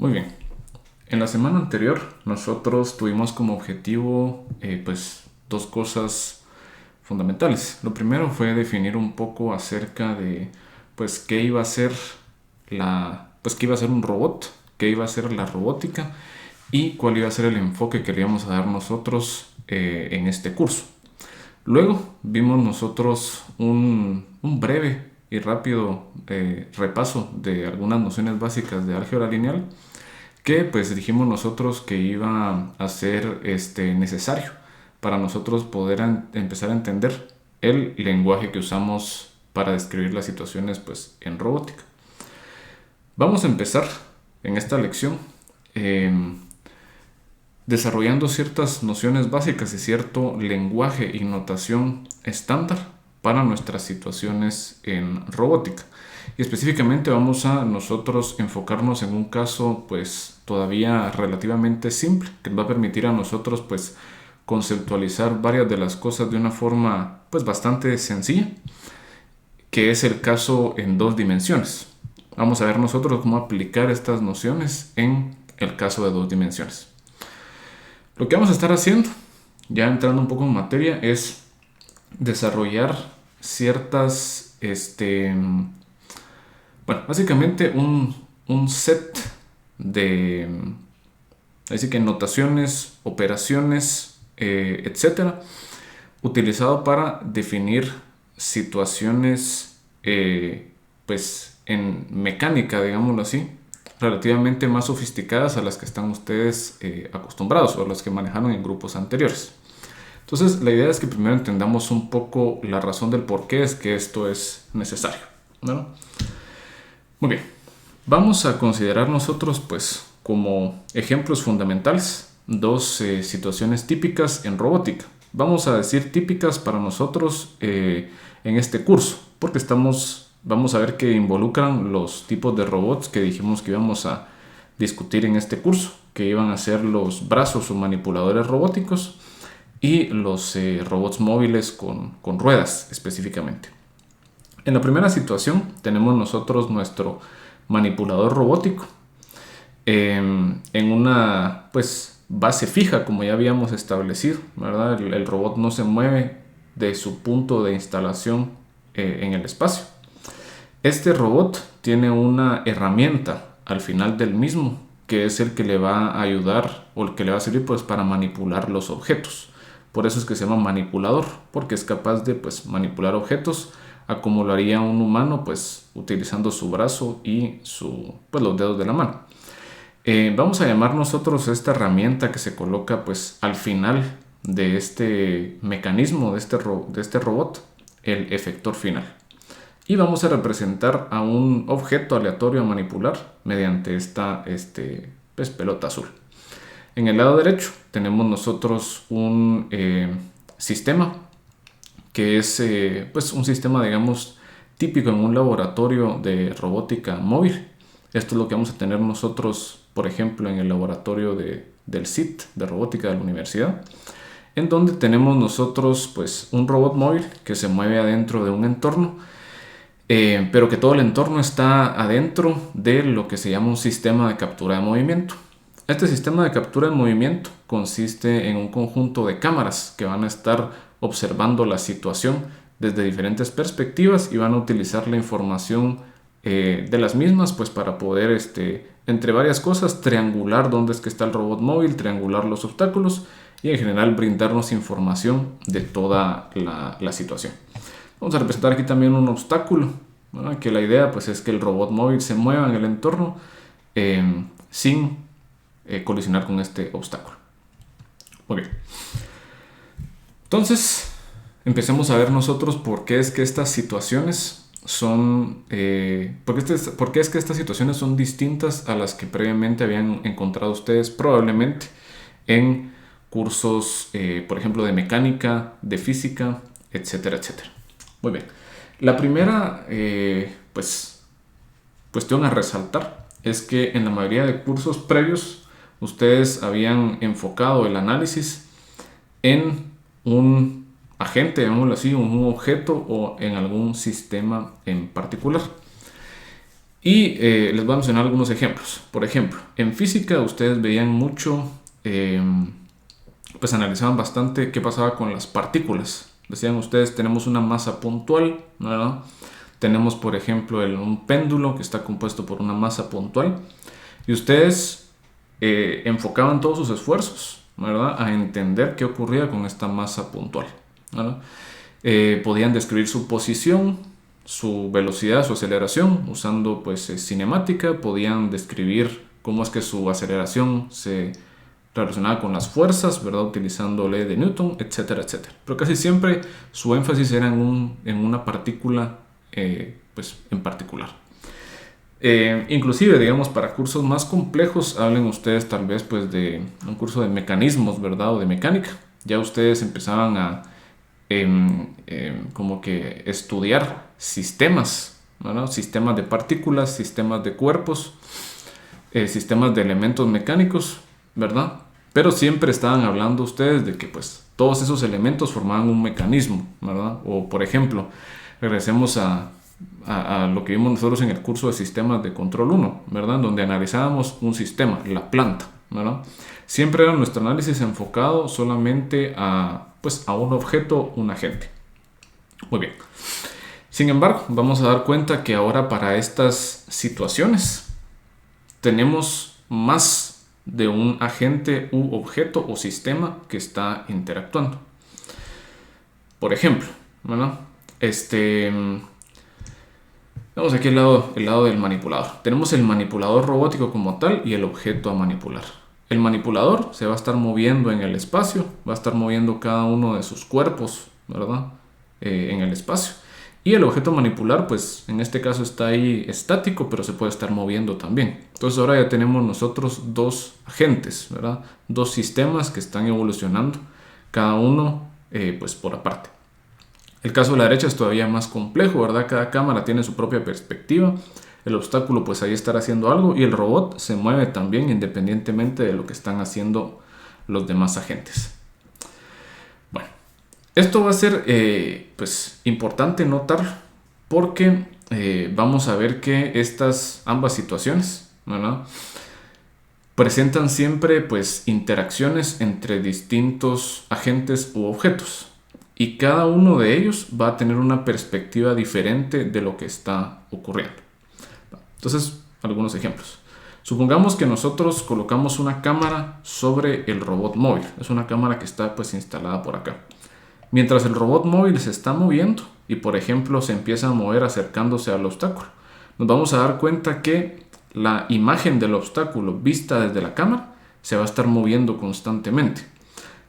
Muy bien. En la semana anterior nosotros tuvimos como objetivo pues dos cosas fundamentales. Lo primero fue definir un poco acerca de pues qué iba a ser qué iba a ser un robot, qué iba a ser la robótica y cuál iba a ser el enfoque que le íbamos a dar nosotros en este curso. Luego vimos nosotros un breve y rápido repaso de algunas nociones básicas de álgebra lineal que pues dijimos nosotros que iba a ser necesario para nosotros poder empezar a entender el lenguaje que usamos para describir las situaciones pues en robótica. Vamos a empezar en esta lección eh, desarrollando ciertas nociones básicas y cierto lenguaje y notación estándar para nuestras situaciones en robótica. Y específicamente vamos a nosotros enfocarnos en un caso pues todavía relativamente simple que nos va a permitir a nosotros pues conceptualizar varias de las cosas de una forma pues bastante sencilla, que es el caso en dos dimensiones. Vamos a ver nosotros cómo aplicar estas nociones en el caso de dos dimensiones. Lo que vamos a estar haciendo, ya entrando un poco en materia, es desarrollar ciertas, básicamente un set de, así que notaciones, operaciones, etcétera, utilizado para definir situaciones, pues en mecánica, digámoslo así, relativamente más sofisticadas a las que están ustedes acostumbrados o a las que manejaron en grupos anteriores. Entonces, la idea es que primero entendamos un poco la razón del por qué es que esto es necesario, ¿no? Muy bien, vamos a considerar nosotros, pues, como ejemplos fundamentales, dos situaciones típicas en robótica. Vamos a decir típicas para nosotros en este curso, porque vamos a ver que involucran los tipos de robots que dijimos que íbamos a discutir en este curso, que iban a ser los brazos o manipuladores robóticos y los robots móviles con ruedas específicamente. En la primera situación tenemos nosotros nuestro manipulador robótico en una pues base fija, como ya habíamos establecido, ¿verdad? El robot no se mueve de su punto de instalación en el espacio. Este robot tiene una herramienta al final del mismo, que es el que le va a ayudar o el que le va a servir pues para manipular los objetos. Por eso es que se llama manipulador, porque es capaz de pues manipular objetos a como lo haría un humano pues utilizando su brazo y pues los dedos de la mano. Vamos a llamar nosotros esta herramienta que se coloca pues al final de este mecanismo, de este robot, el efector final. Y vamos a representar a un objeto aleatorio a manipular mediante esta pues, pelota azul. En el lado derecho tenemos nosotros un sistema que es pues un sistema, digamos, típico en un laboratorio de robótica móvil. Esto es lo que vamos a tener nosotros, por ejemplo, en el laboratorio del CIT, de robótica de la universidad, en donde tenemos nosotros pues un robot móvil que se mueve adentro de un entorno, pero que todo el entorno está adentro de lo que se llama un sistema de captura de movimiento. Este sistema de captura de movimiento consiste en un conjunto de cámaras que van a estar observando la situación desde diferentes perspectivas y van a utilizar la información de las mismas pues para poder, entre varias cosas, triangular dónde es que está el robot móvil, triangular los obstáculos y en general brindarnos información de toda la situación. Vamos a representar aquí también un obstáculo, ¿verdad? Que la idea pues es que el robot móvil se mueva en el entorno sin colisionar con este obstáculo. Muy bien. Entonces, empecemos a ver nosotros por qué es que estas situaciones son, por qué es que estas situaciones son distintas a las que previamente habían encontrado ustedes probablemente en cursos, por ejemplo, de mecánica, de física, etcétera, etcétera. Muy bien. La primera, pues, cuestión a resaltar es que en la mayoría de cursos previos ustedes habían enfocado el análisis en un agente, llamémoslo así, un objeto o en algún sistema en particular. En este caso, Y les voy a mencionar algunos ejemplos. Por ejemplo, en física ustedes veían mucho, pues analizaban bastante qué pasaba con las partículas. Decían ustedes, tenemos una masa puntual, ¿verdad? Tenemos, por ejemplo, un péndulo que está compuesto por una masa puntual. Y ustedes enfocaban todos sus esfuerzos, ¿verdad?, a entender qué ocurría con esta masa puntual, ¿verdad? Podían describir su posición, su velocidad, su aceleración, usando pues cinemática. Podían describir cómo es que su aceleración se relacionada con las fuerzas, ¿verdad?, utilizando ley de Newton, etcétera, etcétera. Pero casi siempre su énfasis era en una partícula pues en particular. Inclusive, digamos, para cursos más complejos, hablen ustedes tal vez pues de un curso de mecanismos, ¿verdad?, o de mecánica. Ya ustedes empezaban a como que estudiar sistemas, ¿verdad?, sistemas de partículas, sistemas de cuerpos, sistemas de elementos mecánicos, ¿verdad? Pero siempre estaban hablando ustedes de que pues todos esos elementos formaban un mecanismo, ¿verdad? O por ejemplo, regresemos a lo que vimos nosotros en el curso de sistemas de control 1, ¿verdad?, donde analizábamos un sistema, la planta, ¿verdad? Siempre era nuestro análisis enfocado solamente pues, a un objeto, un agente. Muy bien. Sin embargo, vamos a dar cuenta que ahora para estas situaciones tenemos más de un agente u objeto o sistema que está interactuando. Por ejemplo, ¿verdad? Vamos aquí el lado del manipulador. Tenemos el manipulador robótico como tal y el objeto a manipular. El manipulador se va a estar moviendo en el espacio, va a estar moviendo cada uno de sus cuerpos, ¿verdad?, en el espacio. Y el objeto manipular, pues en este caso está ahí estático, pero se puede estar moviendo también. Entonces ahora ya tenemos nosotros dos agentes, ¿verdad?, dos sistemas que están evolucionando, cada uno pues por aparte. El caso de la derecha es todavía más complejo, ¿verdad? Cada cámara tiene su propia perspectiva. El obstáculo pues ahí estará haciendo algo y el robot se mueve también independientemente de lo que están haciendo los demás agentes. Bueno, esto va a ser pues importante notar porque vamos a ver que ambas situaciones, ¿verdad?, presentan siempre pues interacciones entre distintos agentes u objetos. Y cada uno de ellos va a tener una perspectiva diferente de lo que está ocurriendo. Entonces, algunos ejemplos. Supongamos que nosotros colocamos una cámara sobre el robot móvil. Es una cámara que está pues instalada por acá. Mientras el robot móvil se está moviendo y por ejemplo se empieza a mover acercándose al obstáculo, nos vamos a dar cuenta que la imagen del obstáculo vista desde la cámara se va a estar moviendo constantemente.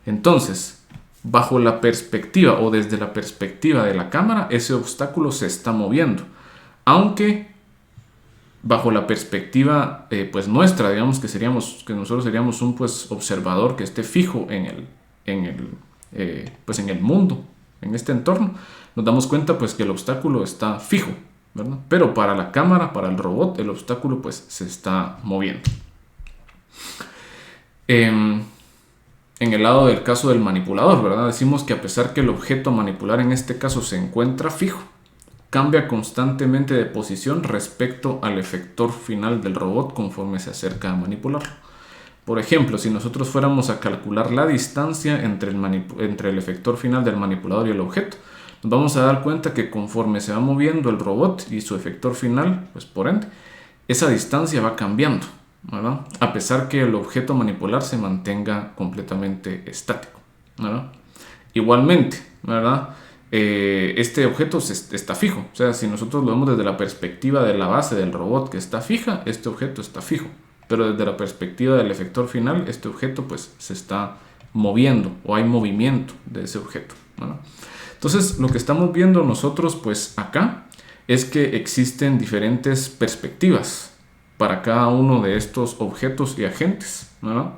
Entonces, bajo la perspectiva o desde la perspectiva de la cámara, ese obstáculo se está moviendo. Aunque bajo la perspectiva pues nuestra, digamos que nosotros seríamos un pues observador que esté fijo en el mundo, en este entorno, nos damos cuenta pues que el obstáculo está fijo, ¿verdad? Pero para la cámara, para el robot, el obstáculo pues se está moviendo. En el lado del caso del manipulador, ¿verdad?, decimos que a pesar que el objeto a manipular en este caso se encuentra fijo, cambia constantemente de posición respecto al efector final del robot conforme se acerca a manipularlo. Por ejemplo, si nosotros fuéramos a calcular la distancia entre el efector final del manipulador y el objeto, nos vamos a dar cuenta que conforme se va moviendo el robot y su efector final, pues por ende, esa distancia va cambiando, ¿verdad?, a pesar que el objeto a manipular se mantenga completamente estático, ¿verdad? Igualmente, ¿verdad?, este objeto está fijo. O sea, si nosotros lo vemos desde la perspectiva de la base del robot que está fija, este objeto está fijo. Pero desde la perspectiva del efector final, este objeto pues se está moviendo o hay movimiento de ese objeto, ¿verdad? Entonces, lo que estamos viendo nosotros pues acá es que existen diferentes perspectivas para cada uno de estos objetos y agentes, ¿verdad?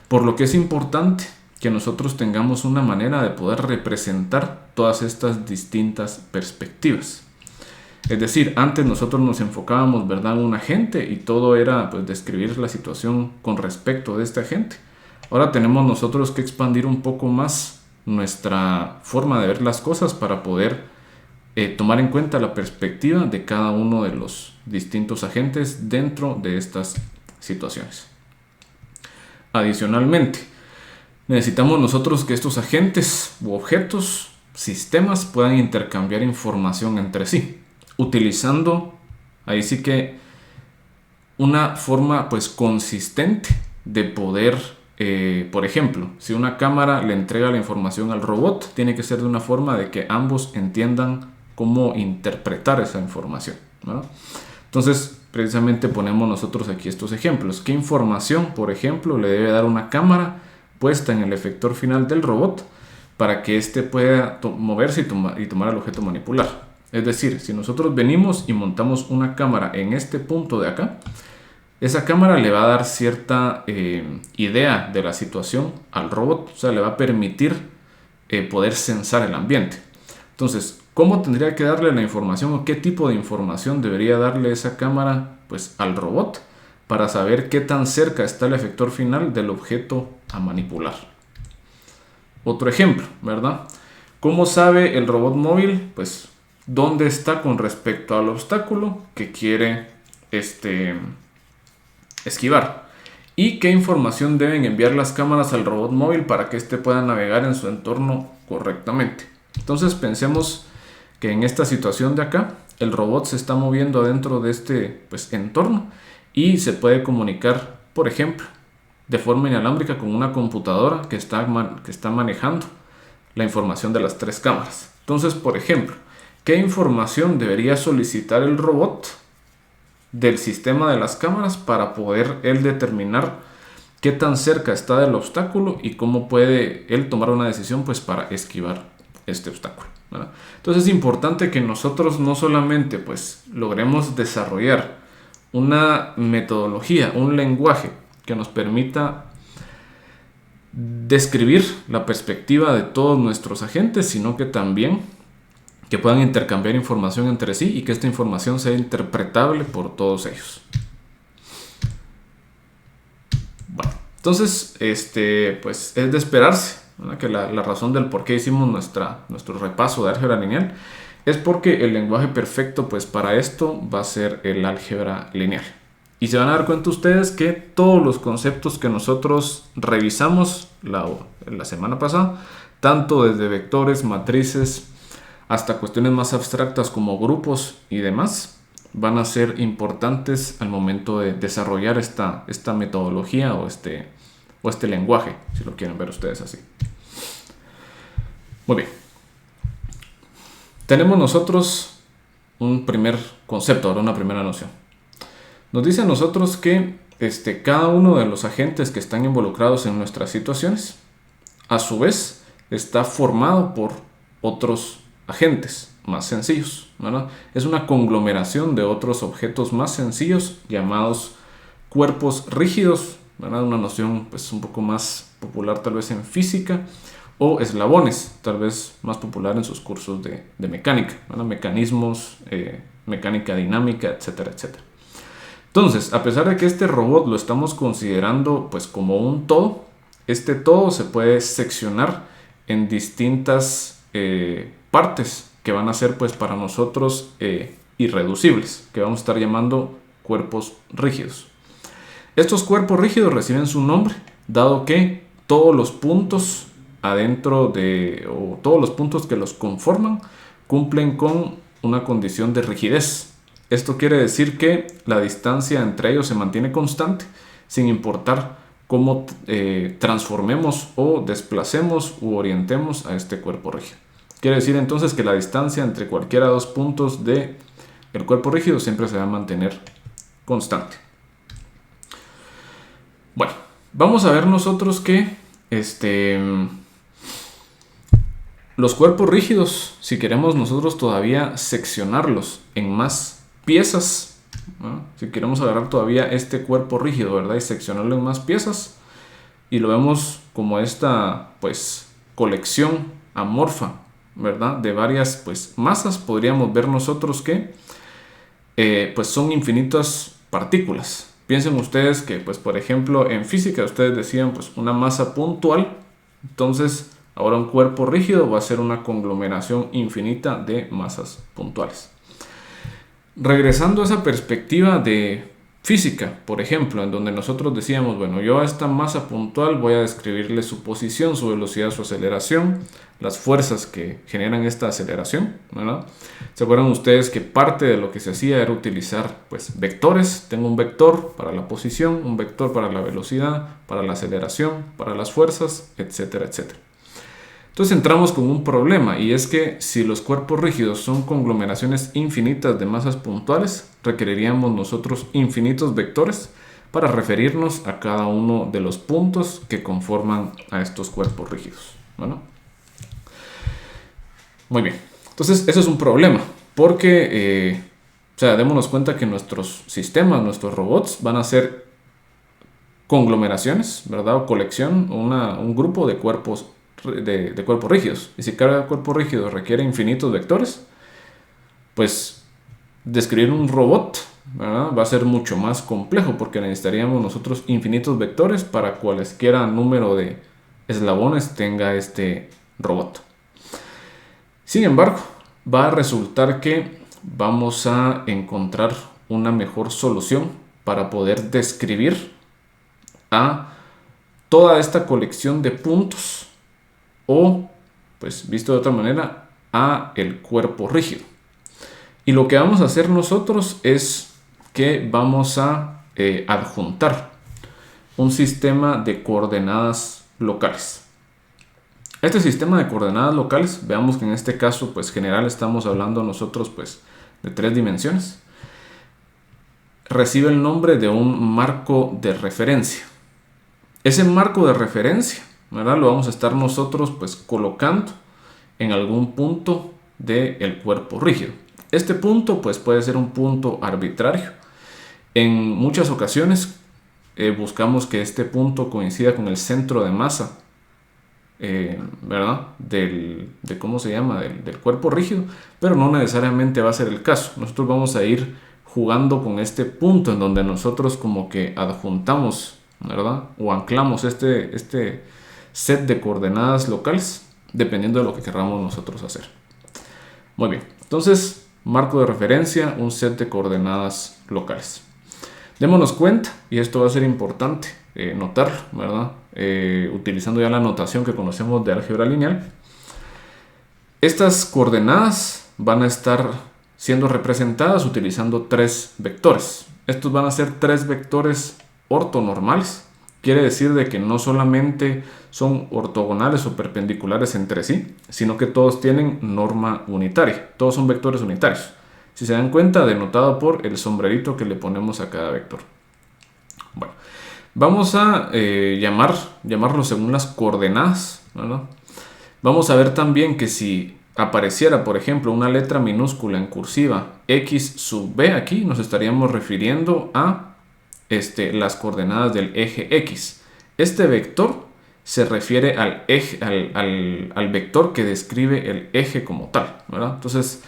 Por lo que es importante que nosotros tengamos una manera de poder representar todas estas distintas perspectivas. Es decir, antes nosotros nos enfocábamos, ¿verdad?, en un agente y todo era pues describir la situación con respecto de este agente. Ahora tenemos nosotros que expandir un poco más nuestra forma de ver las cosas para poder tomar en cuenta la perspectiva de cada uno de los distintos agentes dentro de estas situaciones. Adicionalmente, necesitamos nosotros que estos agentes u objetos, sistemas, puedan intercambiar información entre sí, utilizando, ahí sí que, una forma pues consistente de poder, por ejemplo, si una cámara le entrega la información al robot, tiene que ser de una forma de que ambos entiendan cómo interpretar esa información, ¿no? Entonces, precisamente ponemos nosotros aquí estos ejemplos. ¿Qué información, por ejemplo, le debe dar una cámara puesta en el efector final del robot para que éste pueda moverse y tomar el objeto manipular? Es decir, si nosotros venimos y montamos una cámara en este punto de acá, esa cámara le va a dar cierta idea de la situación al robot, o sea, le va a permitir poder sensar el ambiente. Entonces, ¿cómo tendría que darle la información o qué tipo de información debería darle esa cámara pues, al robot para saber qué tan cerca está el efector final del objeto a manipular? Otro ejemplo, ¿verdad? ¿Cómo sabe el robot móvil pues, dónde está con respecto al obstáculo que quiere esquivar? ¿Y qué información deben enviar las cámaras al robot móvil para que éste pueda navegar en su entorno correctamente? Entonces pensemos que en esta situación de acá, el robot se está moviendo adentro de este entorno y se puede comunicar, por ejemplo, de forma inalámbrica con una computadora que está manejando la información de las 3 cámaras. Entonces, por ejemplo, ¿qué información debería solicitar el robot del sistema de las cámaras para poder él determinar qué tan cerca está del obstáculo y cómo puede él tomar una decisión pues para esquivar este obstáculo, ¿verdad? Entonces es importante que nosotros no solamente pues logremos desarrollar una metodología, un lenguaje que nos permita describir la perspectiva de todos nuestros agentes, sino que también que puedan intercambiar información entre sí y que esta información sea interpretable por todos ellos. Bueno, entonces, pues es de esperarse, ¿verdad? Que la razón del por qué hicimos nuestro repaso de álgebra lineal es porque el lenguaje perfecto pues para esto va a ser el álgebra lineal. Y se van a dar cuenta ustedes que todos los conceptos que nosotros revisamos la semana pasada, tanto desde vectores, matrices, hasta cuestiones más abstractas como grupos y demás, van a ser importantes al momento de desarrollar esta metodología o este lenguaje, si lo quieren ver ustedes así. Muy bien. Tenemos nosotros un primer concepto, ahora una primera noción. Nos dice a nosotros que cada uno de los agentes que están involucrados en nuestras situaciones, a su vez, está formado por otros agentes más sencillos, ¿verdad? Es una conglomeración de otros objetos más sencillos llamados cuerpos rígidos, ¿verdad? Una noción pues un poco más popular tal vez en física, o eslabones, tal vez más popular en sus cursos de mecánica, ¿verdad? Mecanismos, mecánica dinámica, etcétera, etcétera. Entonces, a pesar de que este robot lo estamos considerando pues como un todo, este todo se puede seccionar en distintas partes que van a ser pues para nosotros irreducibles, que vamos a estar llamando cuerpos rígidos. Estos cuerpos rígidos reciben su nombre dado que todos los puntos o todos los puntos que los conforman cumplen con una condición de rigidez. Esto quiere decir que la distancia entre ellos se mantiene constante sin importar cómo transformemos o desplacemos u orientemos a este cuerpo rígido. Quiere decir entonces que la distancia entre cualquiera de dos puntos del cuerpo rígido siempre se va a mantener constante. Bueno, vamos a ver nosotros que los cuerpos rígidos, si queremos nosotros todavía seccionarlos en más piezas, ¿no? Si queremos agarrar todavía este cuerpo rígido, ¿verdad? Y seccionarlo en más piezas y lo vemos como esta pues colección amorfa, ¿verdad? De varias pues masas, podríamos ver nosotros que pues son infinitas partículas. Piensen ustedes que pues por ejemplo en física ustedes decían pues una masa puntual, entonces Ahora un cuerpo rígido va a ser una conglomeración infinita de masas puntuales. Regresando a esa perspectiva de física, por ejemplo, en donde nosotros decíamos, bueno, yo a esta masa puntual voy a describirle su posición, su velocidad, su aceleración, las fuerzas que generan esta aceleración, ¿verdad? ¿Se acuerdan ustedes que parte de lo que se hacía era utilizar pues vectores? Tengo un vector para la posición, un vector para la velocidad, para la aceleración, para las fuerzas, etcétera, etcétera. Entonces entramos con un problema, y es que si los cuerpos rígidos son conglomeraciones infinitas de masas puntuales, requeriríamos nosotros infinitos vectores para referirnos a cada uno de los puntos que conforman a estos cuerpos rígidos. Bueno, muy bien. Entonces eso es un problema, porque démonos cuenta que nuestros sistemas, nuestros robots van a ser conglomeraciones, ¿verdad? O colección, un grupo de cuerpos rígidos. Y si cada cuerpo rígido requiere infinitos vectores, pues describir un robot, ¿verdad?, va a ser mucho más complejo, porque necesitaríamos nosotros infinitos vectores para cualesquiera número de eslabones tenga este robot. Sin embargo, va a resultar que vamos a encontrar una mejor solución para poder describir a toda esta colección de puntos, o, pues visto de otra manera, a el cuerpo rígido. Y lo que vamos a hacer nosotros es que vamos a adjuntar un sistema de coordenadas locales. Este sistema de coordenadas locales, veamos que en este caso pues general estamos hablando nosotros pues de 3 dimensiones, recibe el nombre de un marco de referencia. Ese marco de referencia, ¿verdad?, lo vamos a estar nosotros pues colocando en algún punto del cuerpo rígido. Este punto pues puede ser un punto arbitrario. En muchas ocasiones buscamos que este punto coincida con el centro de masa, ¿verdad?, ¿cómo se llama?, del cuerpo rígido, pero no necesariamente va a ser el caso. Nosotros vamos a ir jugando con este punto en donde nosotros como que adjuntamos, ¿verdad?, o anclamos este set de coordenadas locales dependiendo de lo que queramos nosotros hacer. Muy bien, entonces marco de referencia, un set de coordenadas locales. Démonos cuenta, y esto va a ser importante notarlo, ¿verdad?, utilizando ya la notación que conocemos de álgebra lineal. Estas coordenadas van a estar siendo representadas utilizando 3 vectores. Estos van a ser 3 vectores ortonormales. Quiere decir de que no solamente son ortogonales o perpendiculares entre sí, sino que todos tienen norma unitaria. Todos son vectores unitarios. Si se dan cuenta, denotado por el sombrerito que le ponemos a cada vector. Bueno, vamos a llamarlo según las coordenadas, ¿verdad? Vamos a ver también que si apareciera, por ejemplo, una letra minúscula en cursiva x sub b aquí, nos estaríamos refiriendo a las coordenadas del eje X. Este vector se refiere al eje, al vector que describe el eje como tal, ¿verdad? Entonces,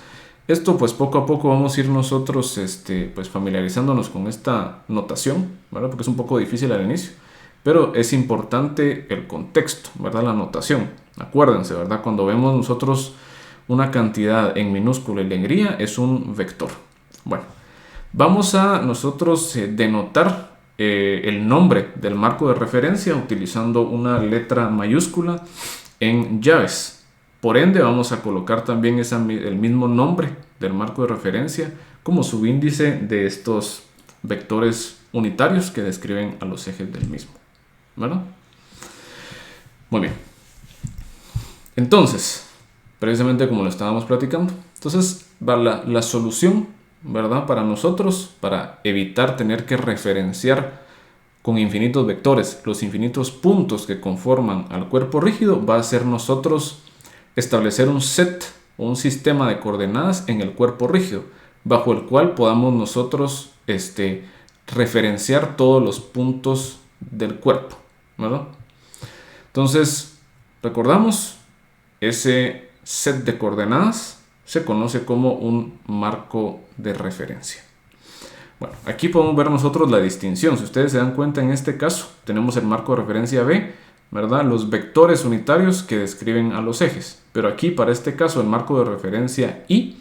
esto pues poco a poco vamos a ir nosotros pues familiarizándonos con esta notación, ¿verdad?, porque es un poco difícil al inicio, pero es importante el contexto, ¿verdad?, la notación. Acuérdense, ¿verdad?, cuando vemos nosotros una cantidad en minúscula y en es un vector. Bueno, vamos a nosotros denotar el nombre del marco de referencia utilizando una letra mayúscula en llaves. Por ende, vamos a colocar también el mismo nombre del marco de referencia como subíndice de estos vectores unitarios que describen a los ejes del mismo, ¿verdad? Muy bien. Entonces, precisamente como lo estábamos platicando, entonces va la solución, ¿verdad?, para nosotros, para evitar tener que referenciar con infinitos vectores los infinitos puntos que conforman al cuerpo rígido, va a ser nosotros establecer un set o un sistema de coordenadas en el cuerpo rígido, bajo el cual podamos nosotros referenciar todos los puntos del cuerpo, ¿verdad? Entonces, recordamos, ese set de coordenadas se conoce como un marco de referencia. Bueno, aquí podemos ver nosotros la distinción. Si ustedes se dan cuenta, en este caso tenemos el marco de referencia B, ¿verdad? Los vectores unitarios que describen a los ejes. Pero aquí, para este caso, el marco de referencia I,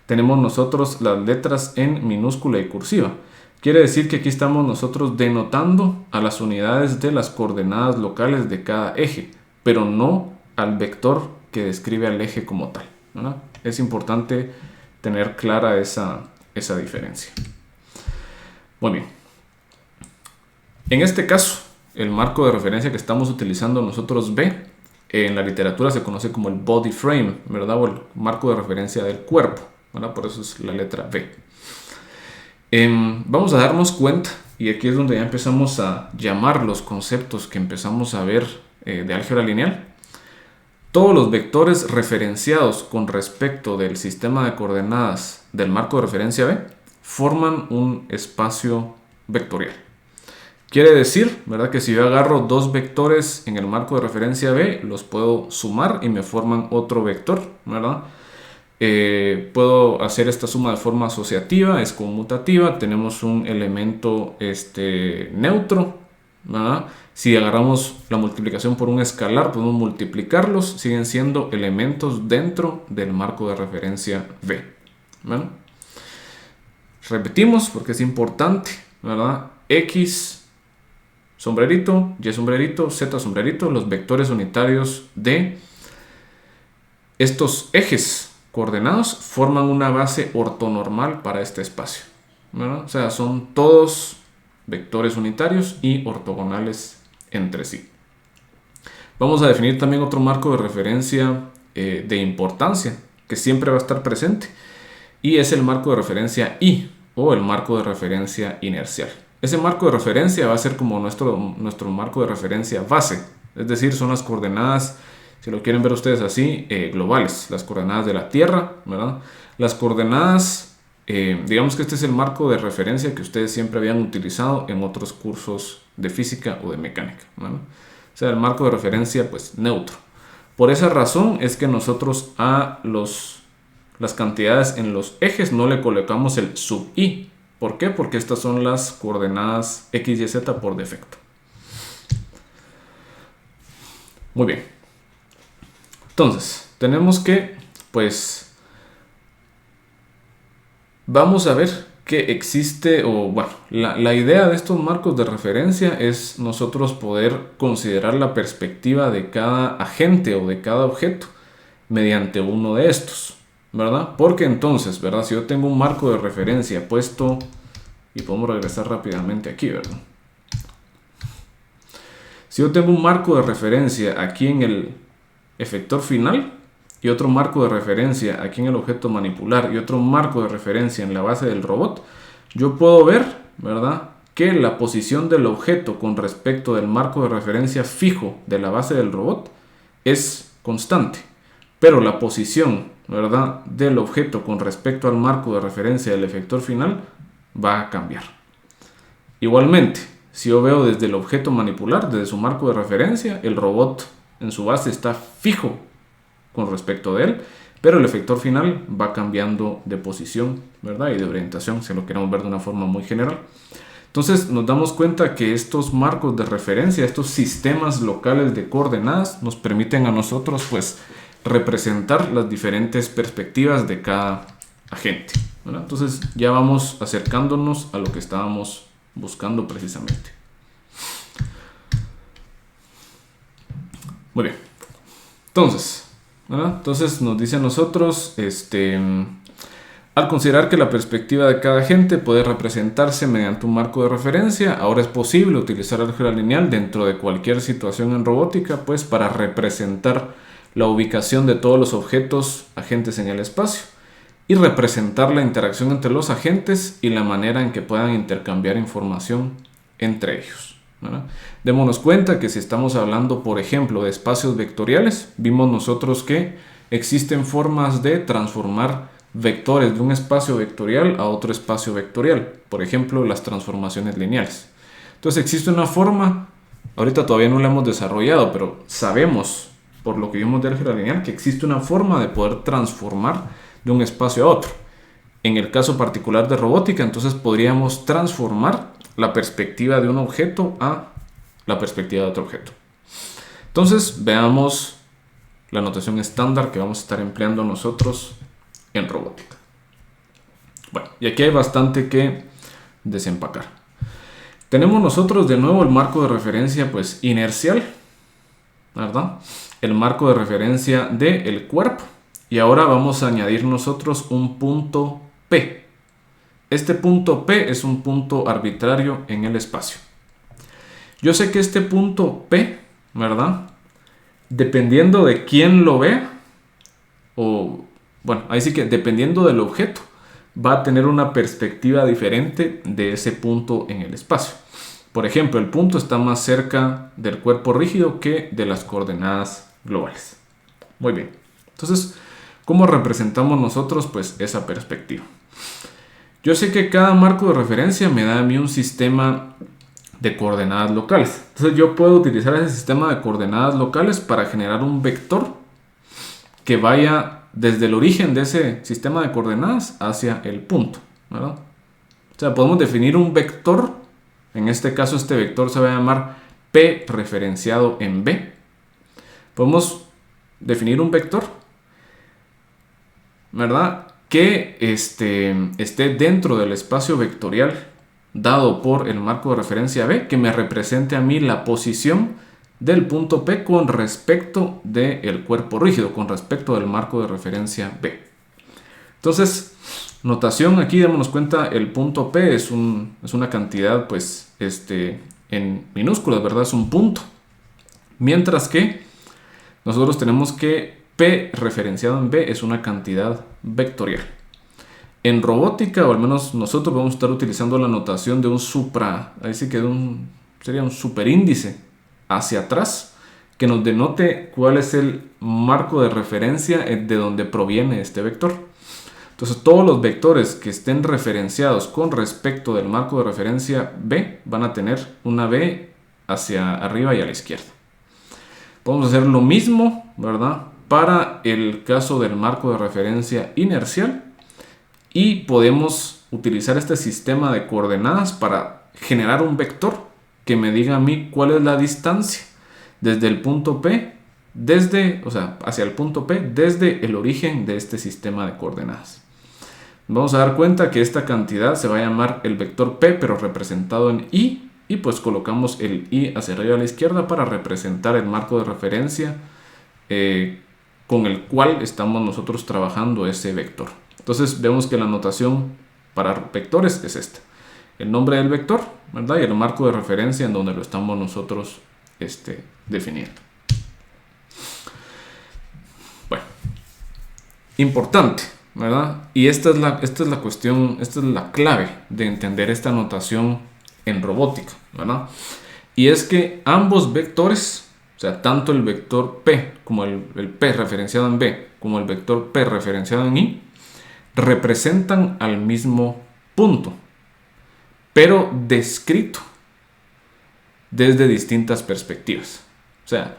tenemos nosotros las letras en minúscula y cursiva. Quiere decir que aquí estamos nosotros denotando a las unidades de las coordenadas locales de cada eje, pero no al vector que describe al eje como tal, ¿verdad? Es importante tener clara esa diferencia. Muy bien. En este caso, el marco de referencia que estamos utilizando nosotros B, en la literatura se conoce como el body frame, ¿verdad? O el marco de referencia del cuerpo, ¿verdad? Por eso es la letra B. Vamos a darnos cuenta, y aquí es donde ya empezamos a llamar los conceptos que empezamos a ver de álgebra lineal. Todos los vectores referenciados con respecto del sistema de coordenadas del marco de referencia B forman un espacio vectorial. Quiere decir, ¿verdad?, que si yo agarro dos vectores en el marco de referencia B, los puedo sumar y me forman otro vector, ¿verdad? Puedo hacer esta suma de forma asociativa, es conmutativa, tenemos un elemento neutro, ¿verdad? Si agarramos la multiplicación por un escalar, podemos multiplicarlos, siguen siendo elementos dentro del marco de referencia B, ¿verdad? Repetimos porque es importante, ¿verdad? X sombrerito, Y sombrerito, Z sombrerito, los vectores unitarios de estos ejes coordenados forman una base ortonormal para este espacio, ¿verdad? O sea, son todos vectores unitarios y ortogonales entre sí. Vamos a definir también otro marco de referencia de importancia que siempre va a estar presente, y es el marco de referencia I, o el marco de referencia inercial. Ese marco de referencia va a ser como nuestro marco de referencia base, es decir, son las coordenadas, si lo quieren ver ustedes así, globales, las coordenadas de la Tierra, ¿verdad? Las coordenadas, digamos que este es el marco de referencia que ustedes siempre habían utilizado en otros cursos de física o de mecánica, ¿verdad? O sea, el marco de referencia, pues, neutro. Por esa razón es que nosotros a las cantidades en los ejes no le colocamos el sub i. ¿Por qué? Porque estas son las coordenadas x y z por defecto. Muy bien. Entonces, tenemos que, pues, vamos a ver que existe, o bueno, la idea de estos marcos de referencia es nosotros poder considerar la perspectiva de cada agente o de cada objeto mediante uno de estos, ¿verdad? Porque entonces, ¿verdad? Si yo tengo un marco de referencia puesto, y podemos regresar rápidamente aquí, ¿verdad? Si yo tengo un marco de referencia aquí en el efector final y otro marco de referencia aquí en el objeto manipular y otro marco de referencia en la base del robot, yo puedo ver, ¿verdad?, que la posición del objeto con respecto del marco de referencia fijo de la base del robot es constante, pero la posición, ¿verdad?, del objeto con respecto al marco de referencia del efector final va a cambiar. Igualmente, si yo veo desde el objeto manipular, desde su marco de referencia, el robot en su base está fijo con respecto de él, pero el efector final va cambiando de posición, ¿verdad?, y de orientación, si lo queremos ver de una forma muy general. Entonces nos damos cuenta que estos marcos de referencia, estos sistemas locales de coordenadas, nos permiten a nosotros, pues, representar las diferentes perspectivas de cada agente, ¿verdad? Entonces ya vamos acercándonos a lo que estábamos buscando precisamente. Muy bien. Entonces, ¿verdad? Entonces nos dice a nosotros, al considerar que la perspectiva de cada agente puede representarse mediante un marco de referencia, ahora es posible utilizar álgebra lineal dentro de cualquier situación en robótica, pues, para representar la ubicación de todos los objetos agentes en el espacio y representar la interacción entre los agentes y la manera en que puedan intercambiar información entre ellos, ¿verdad? Démonos cuenta que si estamos hablando, por ejemplo, de espacios vectoriales, vimos nosotros que existen formas de transformar vectores de un espacio vectorial a otro espacio vectorial, por ejemplo, las transformaciones lineales. Entonces existe una forma, ahorita todavía no la hemos desarrollado, pero sabemos, por lo que vimos de álgebra lineal, que existe una forma de poder transformar de un espacio a otro. En el caso particular de robótica, entonces podríamos transformar la perspectiva de un objeto a la perspectiva de otro objeto. Entonces veamos la notación estándar que vamos a estar empleando nosotros en robótica. Bueno, y aquí hay bastante que desempacar. Tenemos nosotros de nuevo el marco de referencia pues inercial, ¿verdad? El marco de referencia del cuerpo. Y ahora vamos a añadir nosotros un punto P. Este punto P es un punto arbitrario en el espacio. Yo sé que este punto P, ¿verdad? Dependiendo de quién lo vea, o bueno, ahí sí que dependiendo del objeto, va a tener una perspectiva diferente de ese punto en el espacio. Por ejemplo, el punto está más cerca del cuerpo rígido que de las coordenadas globales. Muy bien. Entonces, ¿cómo representamos nosotros pues esa perspectiva? Yo sé que cada marco de referencia me da a mí un sistema de coordenadas locales. Entonces yo puedo utilizar ese sistema de coordenadas locales para generar un vector que vaya desde el origen de ese sistema de coordenadas hacia el punto, ¿verdad? O sea, podemos definir un vector. En este caso, este vector se va a llamar P referenciado en B. Podemos definir un vector, ¿verdad?, que esté dentro del espacio vectorial dado por el marco de referencia B, que me represente a mí la posición del punto P con respecto del cuerpo rígido, con respecto del marco de referencia B. Entonces, notación aquí, démonos cuenta, el punto P es una cantidad, pues, en minúsculas, ¿verdad? Es un punto. Mientras que nosotros tenemos que P referenciado en B es una cantidad vectorial. En robótica, o al menos nosotros vamos a estar utilizando la notación de un ahí sí que sería un superíndice hacia atrás, que nos denote cuál es el marco de referencia de donde proviene este vector. Entonces, todos los vectores que estén referenciados con respecto del marco de referencia B van a tener una B hacia arriba y a la izquierda. Podemos hacer lo mismo, ¿verdad?, para el caso del marco de referencia inercial, y podemos utilizar este sistema de coordenadas para generar un vector que me diga a mí cuál es la distancia desde el punto P, hacia el punto P desde el origen de este sistema de coordenadas. Vamos a dar cuenta que esta cantidad se va a llamar el vector P, pero representado en I, y pues colocamos el I hacia arriba a la izquierda para representar el marco de referencia con el cual estamos nosotros trabajando ese vector. Entonces vemos que la notación para vectores es esta: el nombre del vector, ¿verdad?, y el marco de referencia en donde lo estamos nosotros definiendo. Bueno, importante, ¿verdad? Y esta es la cuestión, esta es la clave de entender esta notación en robótica, ¿verdad? Y es que ambos vectores, o sea, tanto el vector P como el P referenciado en B, como el vector P referenciado en I, representan al mismo punto, pero descrito desde distintas perspectivas. O sea,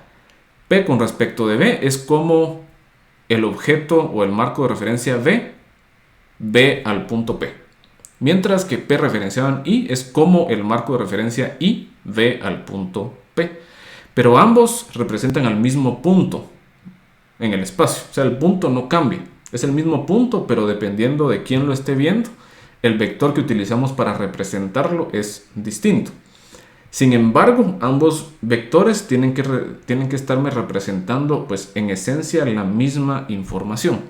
P con respecto de B es como el objeto o el marco de referencia ve al punto P. Mientras que P referenciado en I es como el marco de referencia I ve al punto P. Pero ambos representan al mismo punto en el espacio. O sea, el punto no cambia. Es el mismo punto, pero dependiendo de quién lo esté viendo, el vector que utilizamos para representarlo es distinto. Sin embargo, ambos vectores tienen que estarme representando, pues, en esencia la misma información.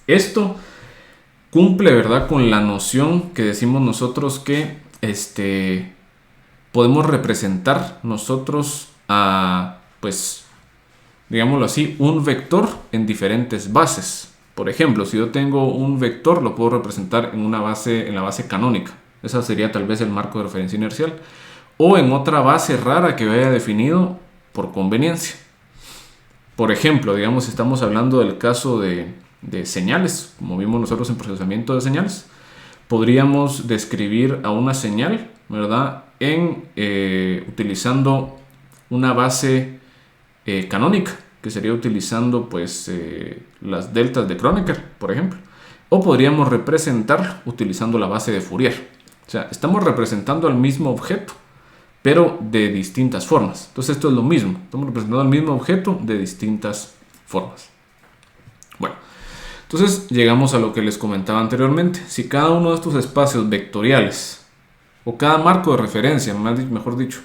Esto cumple, ¿verdad?, con la noción que decimos nosotros que podemos representar nosotros a, pues, digámoslo así, un vector en diferentes bases. Por ejemplo, si yo tengo un vector, lo puedo representar en la base canónica. Esa sería tal vez el marco de referencia inercial. O en otra base rara que haya definido por conveniencia. Por ejemplo, digamos, estamos hablando del caso de señales, como vimos nosotros en procesamiento de señales. Podríamos describir a una señal, ¿verdad?, utilizando una base canónica, que sería utilizando, pues, las deltas de Kronecker, por ejemplo. O podríamos representarlo utilizando la base de Fourier. O sea, estamos representando al mismo objeto, pero de distintas formas. Entonces esto es lo mismo, estamos representando el mismo objeto de distintas formas. Bueno, entonces llegamos a lo que les comentaba anteriormente. Si cada uno de estos espacios vectoriales, o cada marco de referencia, mejor dicho,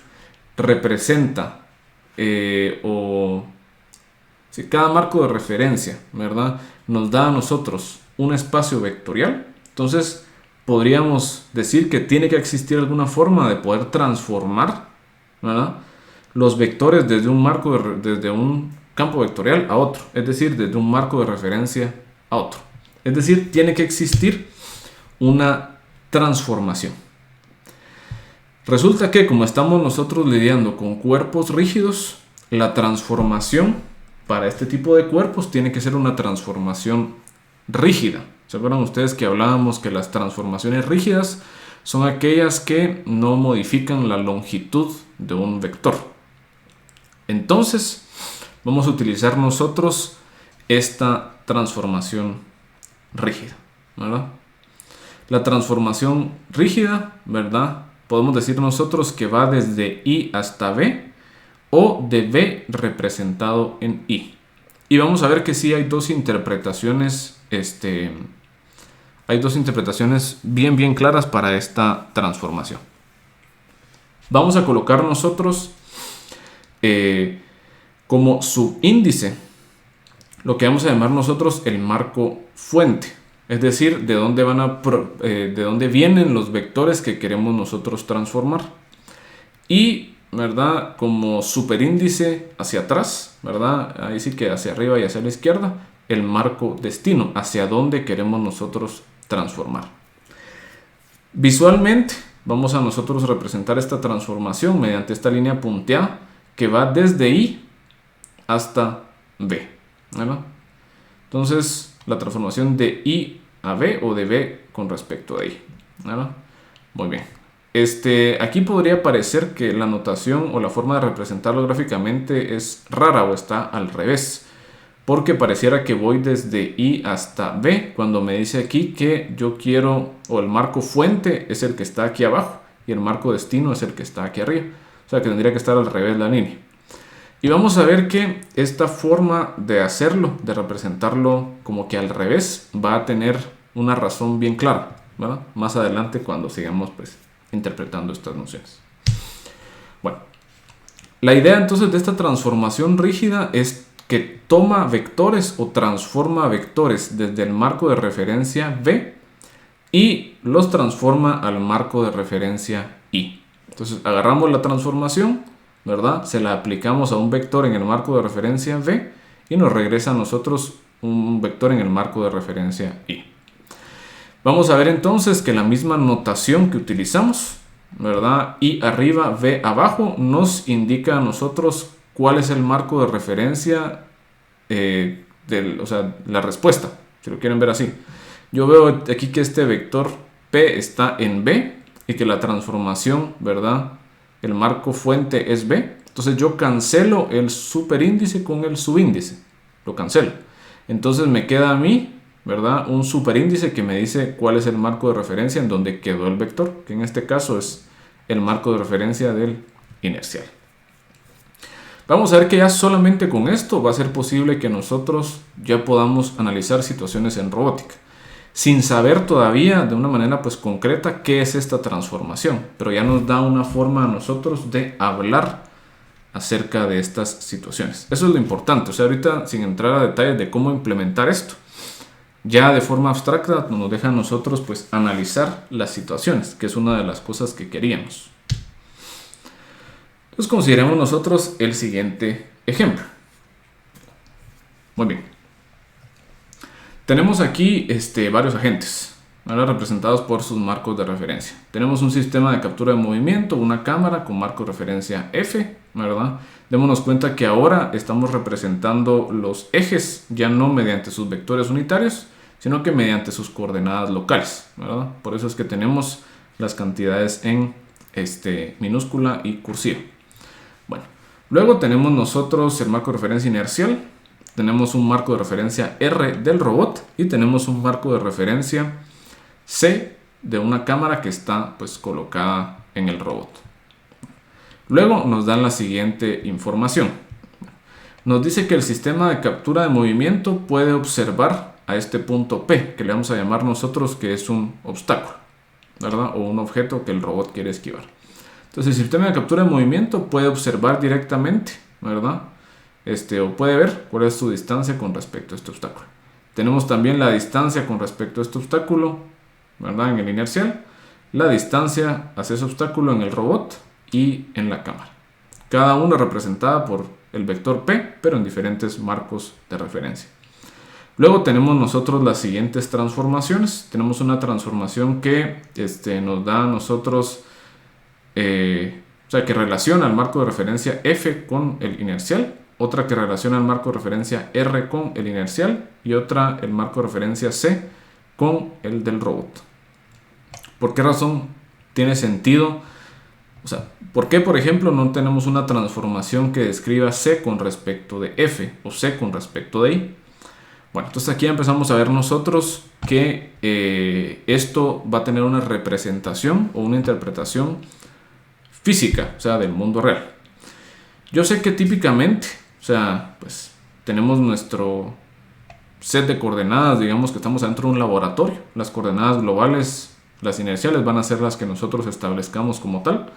representa, si cada marco de referencia, ¿verdad?, nos da a nosotros un espacio vectorial, entonces podríamos decir que tiene que existir alguna forma de poder transformar, ¿verdad?, los vectores desde desde un campo vectorial a otro, es decir, desde un marco de referencia a otro. Es decir, tiene que existir una transformación. Resulta que como estamos nosotros lidiando con cuerpos rígidos, la transformación para este tipo de cuerpos tiene que ser una transformación rígida. ¿Se acuerdan ustedes que hablábamos que las transformaciones rígidas son aquellas que no modifican la longitud de un vector? Entonces, vamos a utilizar nosotros esta transformación rígida, ¿verdad? La transformación rígida, ¿verdad?, podemos decir nosotros que va desde I hasta B o de B representado en I. Y vamos a ver que sí hay dos interpretaciones, bien claras para esta transformación. Vamos a colocar nosotros como subíndice lo que vamos a llamar nosotros el marco fuente, es decir, de dónde vienen los vectores que queremos nosotros transformar. Y, ¿verdad?, como superíndice hacia atrás, ¿verdad?, ahí sí que hacia arriba y hacia la izquierda, el marco destino, hacia dónde queremos nosotros transformar. Visualmente vamos a nosotros representar esta transformación mediante esta línea punteada que va desde I hasta B, ¿verdad? Entonces la transformación de I a B o de B con respecto a I, ¿verdad? Muy bien. Aquí podría parecer que la notación o la forma de representarlo gráficamente es rara o está al revés, porque pareciera que voy desde I hasta B cuando me dice aquí que yo quiero, o el marco fuente es el que está aquí abajo y el marco destino es el que está aquí arriba. O sea que tendría que estar al revés la línea. Y vamos a ver que esta forma de hacerlo, de representarlo como que al revés, va a tener una razón bien clara, ¿verdad?, más adelante cuando sigamos pues interpretando estas nociones. Bueno, la idea entonces de esta transformación rígida es que toma vectores o transforma vectores desde el marco de referencia B y los transforma al marco de referencia I. Entonces agarramos la transformación, ¿verdad?, se la aplicamos a un vector en el marco de referencia B y nos regresa a nosotros un vector en el marco de referencia I. Vamos a ver entonces que la misma notación que utilizamos, ¿verdad?, I arriba, B abajo, nos indica a nosotros cuál es el marco de referencia, o sea, la respuesta, si lo quieren ver así. Yo veo aquí que este vector P está en B y que la transformación, ¿verdad?, el marco fuente es B. Entonces yo cancelo el superíndice con el subíndice, lo cancelo. Entonces me queda a mí, ¿verdad?, un superíndice que me dice cuál es el marco de referencia en donde quedó el vector, que en este caso es el marco de referencia del inercial. Vamos a ver que ya solamente con esto va a ser posible que nosotros ya podamos analizar situaciones en robótica, sin saber todavía de una manera pues concreta qué es esta transformación, pero ya nos da una forma a nosotros de hablar acerca de estas situaciones. Eso es lo importante, o sea, ahorita sin entrar a detalles de cómo implementar esto, ya de forma abstracta nos deja a nosotros pues analizar las situaciones, que es una de las cosas que queríamos. Entonces consideremos nosotros el siguiente ejemplo. Muy bien. Tenemos aquí varios agentes, ¿verdad?, representados por sus marcos de referencia. Tenemos un sistema de captura de movimiento, una cámara con marco de referencia F, ¿verdad? Démonos cuenta que ahora estamos representando los ejes ya no mediante sus vectores unitarios, sino que mediante sus coordenadas locales, ¿verdad? Por eso es que tenemos las cantidades en minúscula y cursiva. Bueno, luego tenemos nosotros el marco de referencia inercial, tenemos un marco de referencia R del robot y tenemos un marco de referencia C de una cámara que está pues colocada en el robot. Luego nos dan la siguiente información. Nos dice que el sistema de captura de movimiento puede observar a este punto P, que le vamos a llamar nosotros que es un obstáculo, ¿verdad? O un objeto que el robot quiere esquivar. Entonces el sistema de captura de movimiento puede observar directamente, ¿verdad? O puede ver cuál es su distancia con respecto a este obstáculo. Tenemos también la distancia con respecto a este obstáculo, ¿verdad? En el inercial, la distancia hacia ese obstáculo en el robot y en la cámara. Cada una representada por el vector P, pero en diferentes marcos de referencia. Luego tenemos nosotros las siguientes transformaciones. Tenemos una transformación que nos da a nosotros, que relaciona el marco de referencia F con el inercial. Otra que relaciona el marco de referencia R con el inercial. Y otra el marco de referencia C con el del robot. ¿Por qué razón tiene sentido? ¿Por qué, por ejemplo, no tenemos una transformación que describa C con respecto de F o C con respecto de I? Bueno, entonces aquí empezamos a ver nosotros que esto va a tener una representación o una interpretación física, del mundo real. Yo sé que típicamente, pues tenemos nuestro set de coordenadas, digamos que estamos dentro de un laboratorio. Las coordenadas globales, las inerciales, van a ser las que nosotros establezcamos como tal.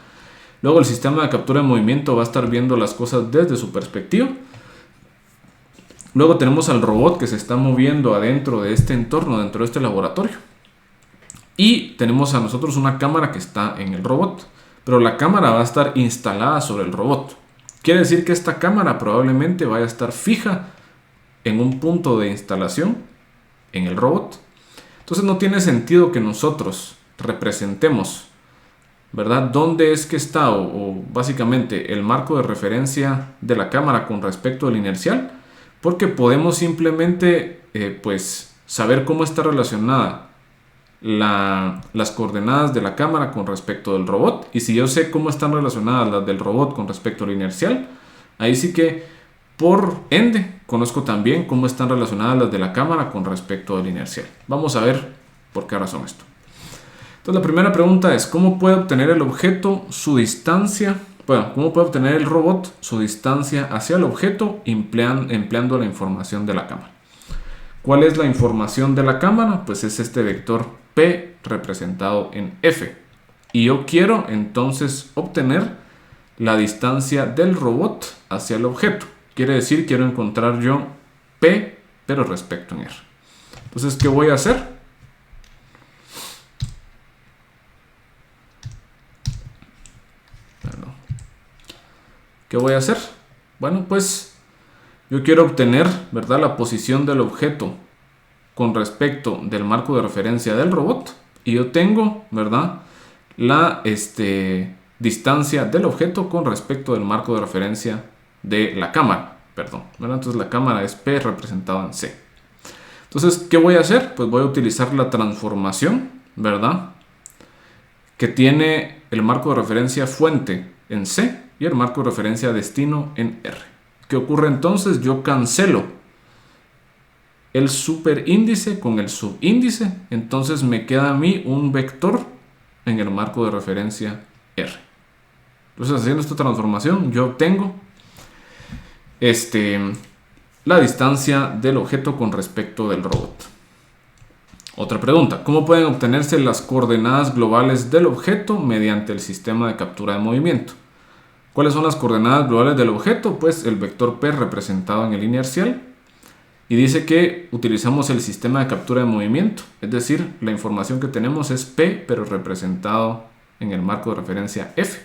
Luego el sistema de captura de movimiento va a estar viendo las cosas desde su perspectiva. Luego tenemos al robot que se está moviendo adentro de este entorno, dentro de este laboratorio. Y tenemos a nosotros una cámara que está en el robot. Pero la cámara va a estar instalada sobre el robot. Quiere decir que esta cámara probablemente vaya a estar fija en un punto de instalación en el robot. Entonces no tiene sentido que nosotros representemos, ¿verdad?, dónde es que está o básicamente el marco de referencia de la cámara con respecto al inercial, porque podemos simplemente pues saber cómo está relacionada las coordenadas de la cámara con respecto del robot, y si yo sé cómo están relacionadas las del robot con respecto al inercial, ahí sí que por ende conozco también cómo están relacionadas las de la cámara con respecto al inercial. Vamos a ver por qué razón esto. Entonces la primera pregunta es: ¿cómo puede obtener el objeto su distancia? ¿Cómo puede obtener el robot su distancia hacia el objeto empleando la información de la cámara? ¿Cuál es la información de la cámara? Pues es este vector P representado en F. Y yo quiero entonces obtener la distancia del robot hacia el objeto. Quiere decir, quiero encontrar yo P, pero respecto en R. Entonces, ¿qué voy a hacer? ¿Qué voy a hacer? Bueno, pues yo quiero obtener, ¿verdad?, la posición del objeto con respecto del marco de referencia del robot. Y yo tengo, ¿verdad?, la distancia del objeto con respecto del marco de referencia de la cámara. ¿Verdad? Entonces la cámara es P representada en C. Entonces, ¿qué voy a hacer? Pues voy a utilizar la transformación, ¿verdad?, que tiene el marco de referencia fuente en C y el marco de referencia destino en R. ¿Qué ocurre entonces? Yo cancelo el superíndice con el subíndice, entonces me queda a mí un vector en el marco de referencia R. Entonces, haciendo esta transformación, yo obtengo la distancia del objeto con respecto del robot. Otra pregunta: ¿cómo pueden obtenerse las coordenadas globales del objeto mediante el sistema de captura de movimiento? ¿Cuáles son las coordenadas globales del objeto? Pues el vector P representado en el inercial. Y dice que utilizamos el sistema de captura de movimiento, es decir, la información que tenemos es P, pero representado en el marco de referencia F.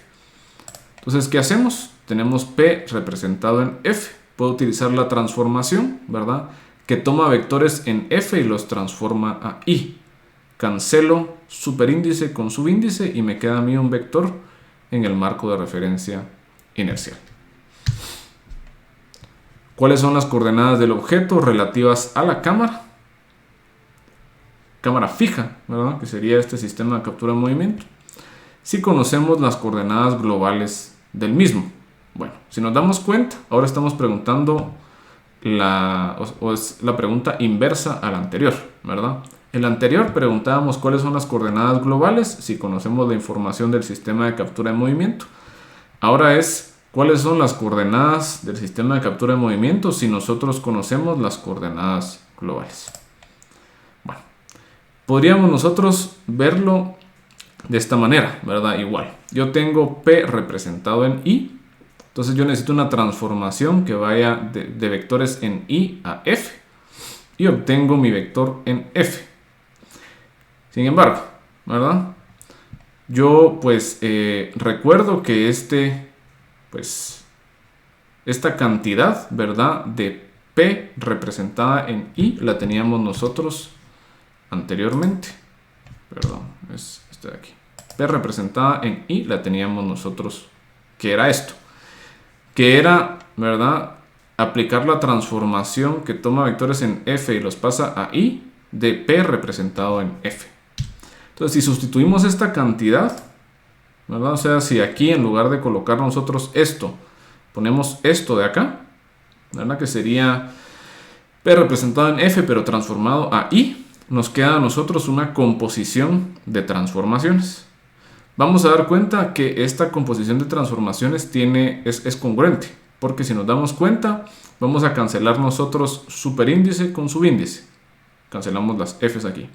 Entonces, ¿qué hacemos? Tenemos P representado en F. Puedo utilizar la transformación, ¿verdad?, que toma vectores en F y los transforma a I. Cancelo superíndice con subíndice y me queda a mí un vector en el marco de referencia inercial. ¿Cuáles son las coordenadas del objeto relativas a la cámara? Cámara fija, ¿verdad?, que sería este sistema de captura de movimiento. Si conocemos las coordenadas globales del mismo. Bueno, si nos damos cuenta, ahora estamos preguntando es la pregunta inversa a la anterior, ¿verdad? En la anterior preguntábamos cuáles son las coordenadas globales si conocemos la información del sistema de captura de movimiento. Ahora es, ¿cuáles son las coordenadas del sistema de captura de movimiento si nosotros conocemos las coordenadas globales? Bueno, podríamos nosotros verlo de esta manera, ¿verdad? Igual, yo tengo P representado en I, entonces yo necesito una transformación que vaya de vectores en I a F y obtengo mi vector en F. Sin embargo, ¿verdad? Yo pues recuerdo que esta cantidad, ¿verdad? De P representada en I la teníamos nosotros anteriormente. Perdón, es este de aquí. P representada en I la teníamos nosotros, que era esto. Que era, ¿verdad? Aplicar la transformación que toma vectores en F y los pasa a I de P representado en F. Entonces, si sustituimos esta cantidad, ¿verdad? O sea, si aquí en lugar de colocar nosotros esto, ponemos esto de acá, ¿verdad? Que sería P representado en F, pero transformado a I, nos queda a nosotros una composición de transformaciones. Vamos a dar cuenta que esta composición de transformaciones es congruente, porque si nos damos cuenta, vamos a cancelar nosotros superíndice con subíndice. Cancelamos las F's aquí.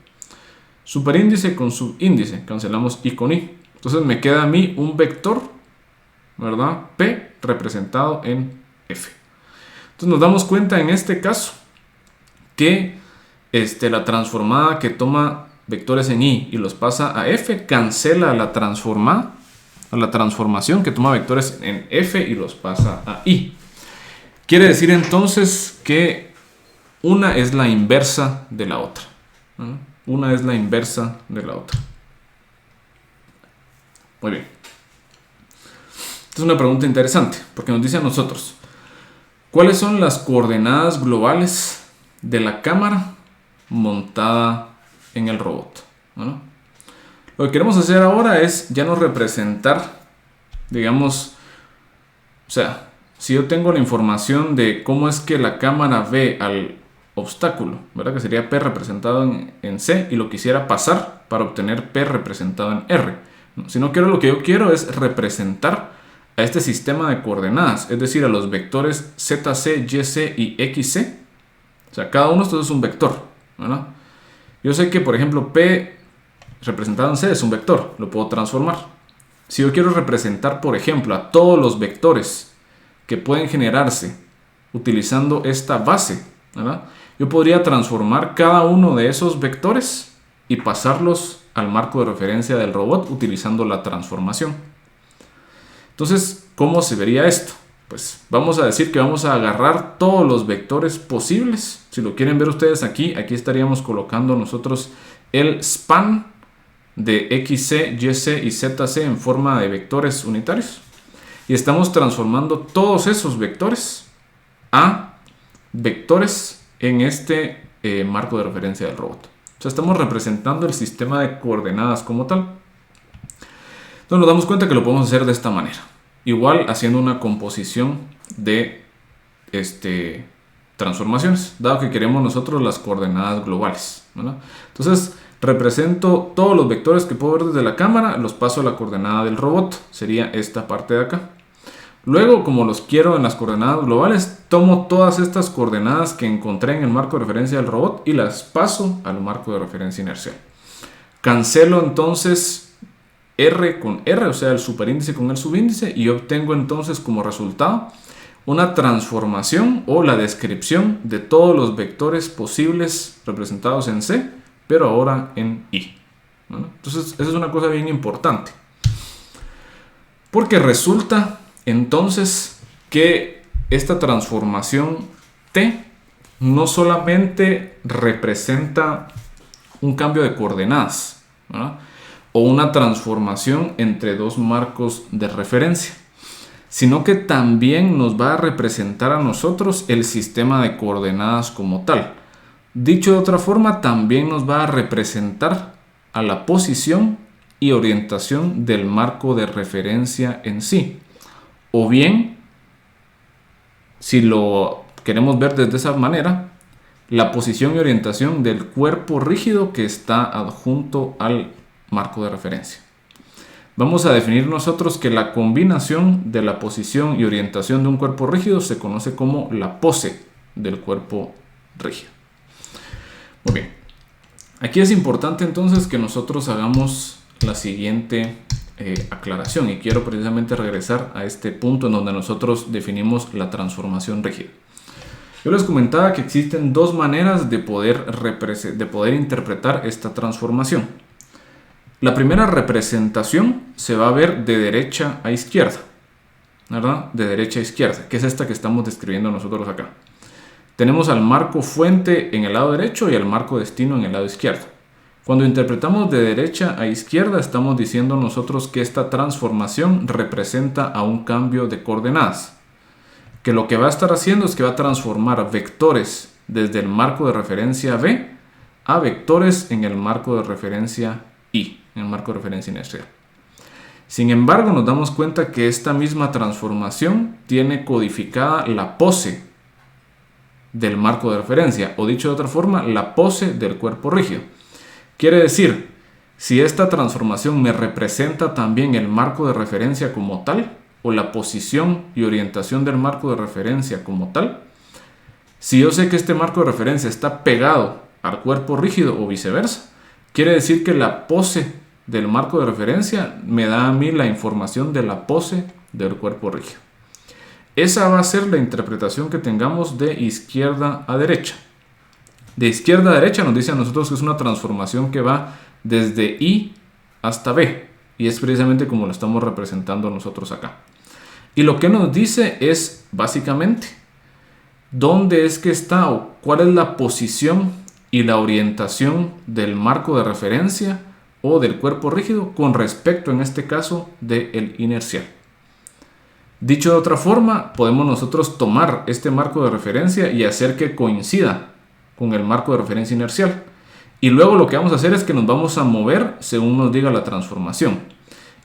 Superíndice con subíndice, cancelamos I con I. Entonces me queda a mí un vector, ¿verdad? P representado en F. Entonces nos damos cuenta en este caso que la transformada que toma vectores en I y los pasa a F cancela la transformación que toma vectores en F y los pasa a I. Quiere decir entonces que una es la inversa de la otra, ¿no? Una es la inversa de la otra. Muy bien. Esta es una pregunta interesante porque nos dice a nosotros, ¿cuáles son las coordenadas globales de la cámara montada en el robot? ¿No? Lo que queremos hacer ahora es ya no representar, digamos, o sea, si yo tengo la información de cómo es que la cámara ve al obstáculo, ¿verdad? Que sería P representado en C y lo quisiera pasar para obtener P representado en R. No, si no quiero, lo que yo quiero es representar a este sistema de coordenadas, es decir, a los vectores ZC, YC y XC. O sea, cada uno de estos es un vector, ¿verdad? Yo sé que, por ejemplo, P representado en C es un vector, lo puedo transformar. Si yo quiero representar, por ejemplo, a todos los vectores que pueden generarse utilizando esta base, ¿verdad? Yo podría transformar cada uno de esos vectores y pasarlos al marco de referencia del robot utilizando la transformación. Entonces, ¿cómo se vería esto? Pues vamos a decir que vamos a agarrar todos los vectores posibles. Si lo quieren ver ustedes aquí estaríamos colocando nosotros el span de XC, YC y ZC en forma de vectores unitarios. Y estamos transformando todos esos vectores a vectores en este marco de referencia del robot. O sea, estamos representando el sistema de coordenadas como tal. Entonces nos damos cuenta que lo podemos hacer de esta manera. Igual haciendo una composición de transformaciones, dado que queremos nosotros las coordenadas globales, ¿verdad? Entonces represento todos los vectores que puedo ver desde la cámara, los paso a la coordenada del robot, sería esta parte de acá. Luego, como los quiero en las coordenadas globales, tomo todas estas coordenadas que encontré en el marco de referencia del robot y las paso al marco de referencia inercial. Cancelo entonces R con R, o sea, el superíndice con el subíndice, y obtengo entonces como resultado una transformación o la descripción de todos los vectores posibles representados en C, pero ahora en I. ¿No? Entonces, esa es una cosa bien importante. Porque resulta entonces que esta transformación T no solamente representa un cambio de coordenadas, ¿verdad? O una transformación entre dos marcos de referencia, sino que también nos va a representar a nosotros el sistema de coordenadas como tal. Dicho de otra forma, también nos va a representar a la posición y orientación del marco de referencia en sí. O bien, si lo queremos ver desde esa manera, la posición y orientación del cuerpo rígido que está adjunto al marco de referencia. vamos a definir nosotros que la combinación de la posición y orientación de un cuerpo rígido se conoce como la pose del cuerpo rígido. Muy bien. Aquí es importante entonces que nosotros hagamos la siguiente aclaración, y quiero precisamente regresar a este punto en donde nosotros definimos la transformación rígida. Yo les comentaba que existen dos maneras de poder interpretar esta transformación. La primera representación se va a ver de derecha a izquierda, ¿verdad? De derecha a izquierda, que es esta que estamos describiendo nosotros acá. Tenemos al marco fuente en el lado derecho y al marco destino en el lado izquierdo. Cuando interpretamos de derecha a izquierda, estamos diciendo nosotros que esta transformación representa a un cambio de coordenadas, que lo que va a estar haciendo es que va a transformar vectores desde el marco de referencia B a vectores en el marco de referencia I, en el marco de referencia inercial. Sin embargo, nos damos cuenta que esta misma transformación tiene codificada la pose del marco de referencia, o dicho de otra forma, la pose del cuerpo rígido. Quiere decir, si esta transformación me representa también el marco de referencia como tal, o la posición y orientación del marco de referencia como tal, si yo sé que este marco de referencia está pegado al cuerpo rígido o viceversa, quiere decir que la pose del marco de referencia me da a mí la información de la pose del cuerpo rígido. Esa va a ser la interpretación que tengamos de izquierda a derecha. De izquierda a derecha nos dice a nosotros que es una transformación que va desde I hasta B. Y es precisamente como lo estamos representando nosotros acá. Y lo que nos dice es básicamente dónde es que está o cuál es la posición y la orientación del marco de referencia o del cuerpo rígido con respecto, en este caso, del inercial. Dicho de otra forma, podemos nosotros tomar este marco de referencia y hacer que coincida con el marco de referencia inercial. Y luego lo que vamos a hacer es que nos vamos a mover según nos diga la transformación.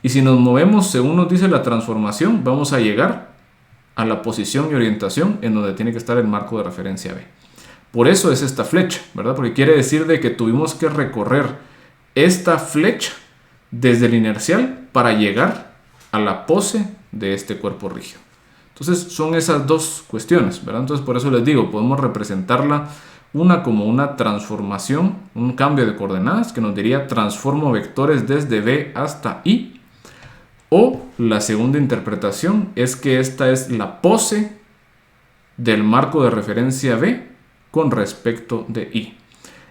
Y si nos movemos según nos dice la transformación, vamos a llegar a la posición y orientación en donde tiene que estar el marco de referencia B. Por eso es esta flecha, ¿verdad? Porque quiere decir de que tuvimos que recorrer esta flecha desde el inercial para llegar a la pose de este cuerpo rígido. Entonces son esas dos cuestiones, ¿verdad? Entonces por eso les digo, podemos representarla una como una transformación, un cambio de coordenadas que nos diría transformo vectores desde B hasta I, o la segunda interpretación es que esta es la pose del marco de referencia B con respecto de I.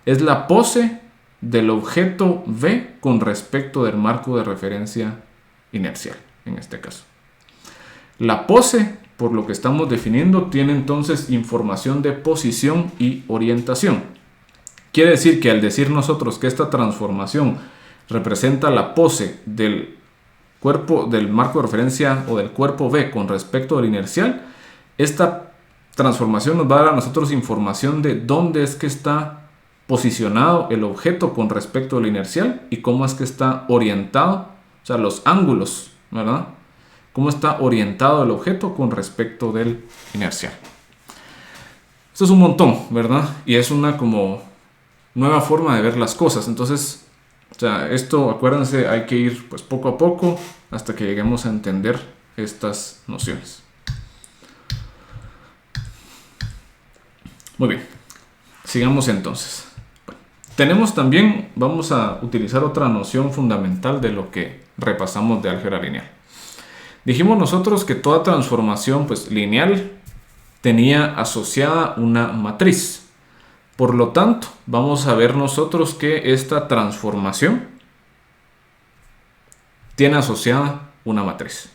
Es la pose del objeto B con respecto del marco de referencia inercial, en este caso. La pose, por lo que estamos definiendo, tiene entonces información de posición y orientación. Quiere decir que al decir nosotros que esta transformación representa la pose del cuerpo, del marco de referencia o del cuerpo B con respecto al inercial, esta transformación nos va a dar a nosotros información de dónde es que está posicionado el objeto con respecto al inercial y cómo es que está orientado, o sea, los ángulos, ¿verdad? Cómo está orientado el objeto con respecto del inercial. Esto es un montón, ¿verdad? Y es una como nueva forma de ver las cosas. Entonces, o sea, esto, acuérdense, hay que ir pues poco a poco hasta que lleguemos a entender estas nociones. Muy bien, sigamos entonces. Bueno, tenemos también, vamos a utilizar otra noción fundamental de lo que repasamos de álgebra lineal. Dijimos nosotros que toda transformación pues, lineal tenía asociada una matriz. Por lo tanto, vamos a ver nosotros que esta transformación tiene asociada una matriz.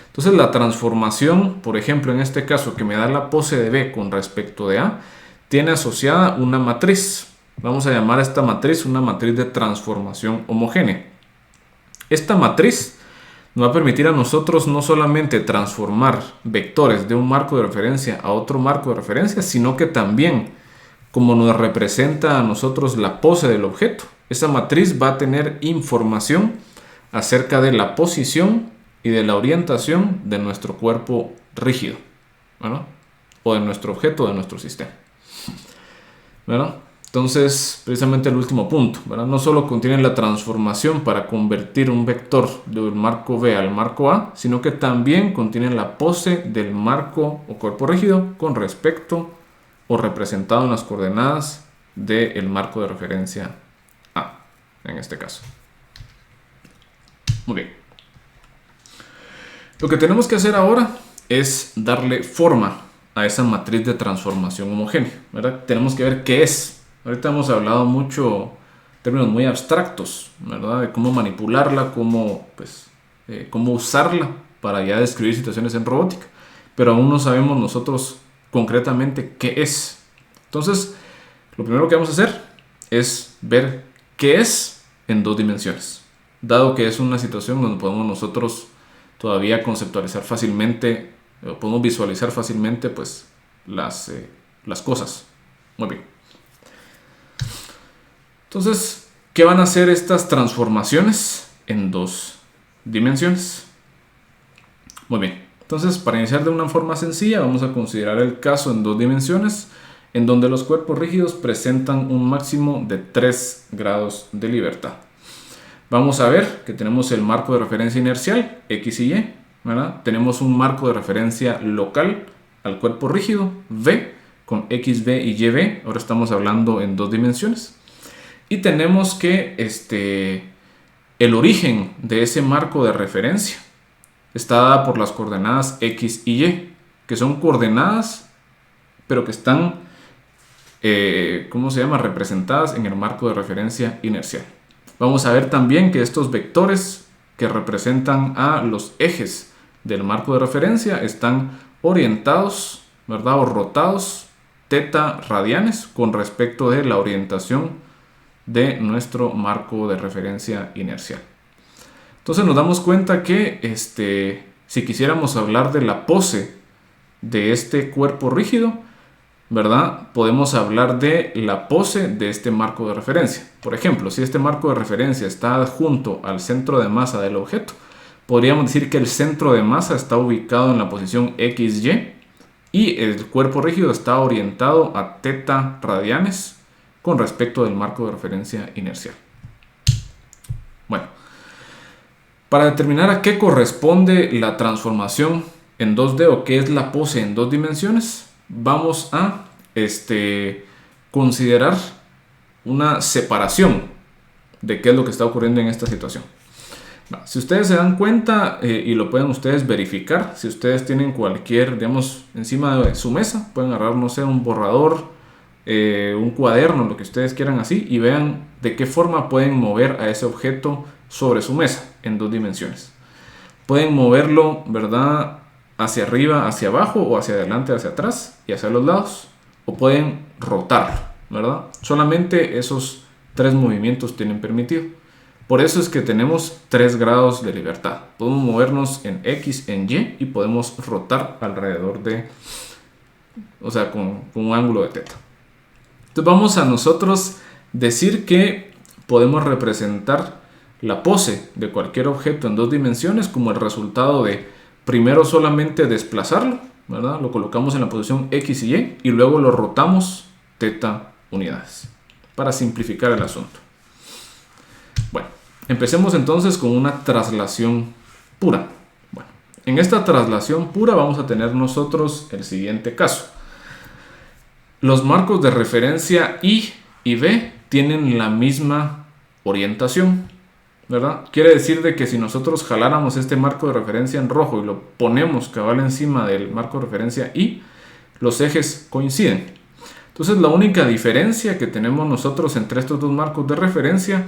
Entonces la transformación, por ejemplo, en este caso que me da la pose de B con respecto de A, tiene asociada una matriz. Vamos a llamar a esta matriz una matriz de transformación homogénea. Esta matriz nos va a permitir a nosotros no solamente transformar vectores de un marco de referencia a otro marco de referencia, sino que también, como nos representa a nosotros la pose del objeto, esa matriz va a tener información acerca de la posición y de la orientación de nuestro cuerpo rígido, ¿verdad? O de nuestro objeto, de nuestro sistema, ¿verdad? Entonces, precisamente el último punto, ¿verdad? No solo contiene la transformación para convertir un vector del marco V al marco A, sino que también contiene la pose del marco o cuerpo rígido con respecto o representado en las coordenadas del marco de referencia A, en este caso. Muy bien. Lo que tenemos que hacer ahora es darle forma a esa matriz de transformación homogénea, ¿verdad? Tenemos que ver qué es. Ahorita hemos hablado mucho términos muy abstractos, ¿verdad? De cómo manipularla, cómo usarla para ya describir situaciones en robótica, pero aún no sabemos nosotros concretamente qué es. Entonces, lo primero que vamos a hacer es ver qué es en 2 dimensiones, dado que es una situación donde podemos nosotros todavía conceptualizar fácilmente, o podemos visualizar fácilmente pues las cosas. Muy bien. Entonces, ¿qué van a hacer estas transformaciones en 2 dimensiones? Muy bien. Entonces, para iniciar de una forma sencilla, vamos a considerar el caso en 2 dimensiones, en donde los cuerpos rígidos presentan un máximo de 3 grados de libertad. Vamos a ver que tenemos el marco de referencia inercial, X y Y, ¿verdad? Tenemos un marco de referencia local al cuerpo rígido, V, con XV y YV. Ahora estamos hablando en 2 dimensiones. Y tenemos que el origen de ese marco de referencia está dada por las coordenadas X y Y, que son coordenadas, pero que están, representadas en el marco de referencia inercial. Vamos a ver también que estos vectores que representan a los ejes del marco de referencia están orientados, ¿verdad? O rotados teta radianes con respecto de la orientación de nuestro marco de referencia inercial. Entonces nos damos cuenta que si quisiéramos hablar de la pose de este cuerpo rígido, ¿verdad? Podemos hablar de la pose de este marco de referencia. Por ejemplo, si este marco de referencia está adjunto al centro de masa del objeto, podríamos decir que el centro de masa está ubicado en la posición XY y el cuerpo rígido está orientado a teta radianes con respecto del marco de referencia inercial. Bueno, para determinar a qué corresponde la transformación en 2D o qué es la pose en 2 dimensiones, vamos a considerar una separación de qué es lo que está ocurriendo en esta situación. Si ustedes se dan cuenta y lo pueden ustedes verificar, si ustedes tienen cualquier, digamos, encima de su mesa, pueden agarrar, no sé, un borrador, un cuaderno, lo que ustedes quieran así, y vean de qué forma pueden mover a ese objeto sobre su mesa en 2 dimensiones. Pueden moverlo, ¿verdad?, hacia arriba, hacia abajo, o hacia adelante, hacia atrás y hacia los lados, o pueden rotarlo, ¿verdad? Solamente esos 3 movimientos tienen permitido. Por eso es que tenemos 3 grados de libertad. Podemos movernos en X, en Y, y podemos rotar alrededor de, o sea, con un ángulo de teta. Entonces vamos a nosotros decir que podemos representar la pose de cualquier objeto en 2 dimensiones como el resultado de primero solamente desplazarlo, ¿verdad? Lo colocamos en la posición X y Y luego lo rotamos teta unidades para simplificar el asunto. Bueno, empecemos entonces con una traslación pura. Bueno, en esta traslación pura vamos a tener nosotros el siguiente caso. Los marcos de referencia I y B tienen la misma orientación, ¿verdad? Quiere decir de que si nosotros jaláramos este marco de referencia en rojo y lo ponemos cabal encima del marco de referencia I, los ejes coinciden. Entonces la única diferencia que tenemos nosotros entre estos 2 marcos de referencia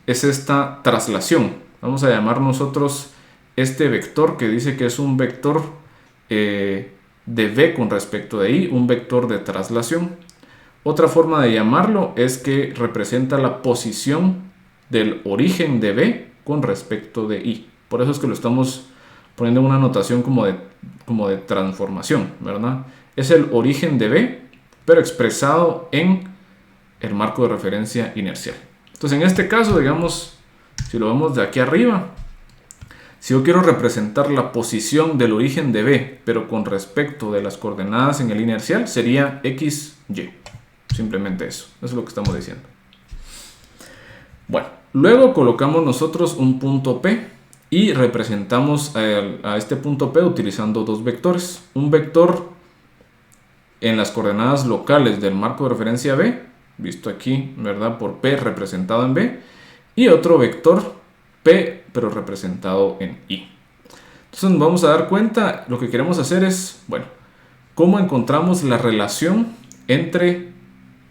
es esta traslación. Vamos a llamar nosotros este vector que dice que es un vector de V con respecto de I, un vector de traslación. Otra forma de llamarlo es que representa la posición del origen de V con respecto de I. Por eso es que lo estamos poniendo en una notación como de transformación, ¿verdad? Es el origen de V, pero expresado en el marco de referencia inercial. Entonces, en este caso, digamos, si lo vemos de aquí arriba, si yo quiero representar la posición del origen de V, pero con respecto de las coordenadas en el inercial, sería XY. simplemente eso. Eso es lo que estamos diciendo. Bueno, luego colocamos nosotros un punto P y representamos a este punto P utilizando dos vectores. Un vector en las coordenadas locales del marco de referencia B, visto aquí, ¿verdad? Por P representado en B, y otro vector P, pero representado en I. Entonces nos vamos a dar cuenta, lo que queremos hacer es, bueno, cómo encontramos la relación entre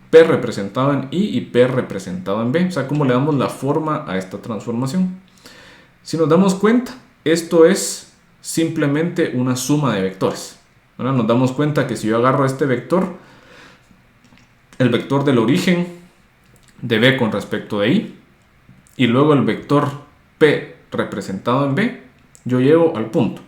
P representado en I y P representado en B. O sea, cómo le damos la forma a esta transformación. Si nos damos cuenta, esto es simplemente una suma de vectores. Ahora nos damos cuenta que si yo agarro este vector, el vector del origen de B con respecto de I, y luego el vector P representado en B, yo llego al punto.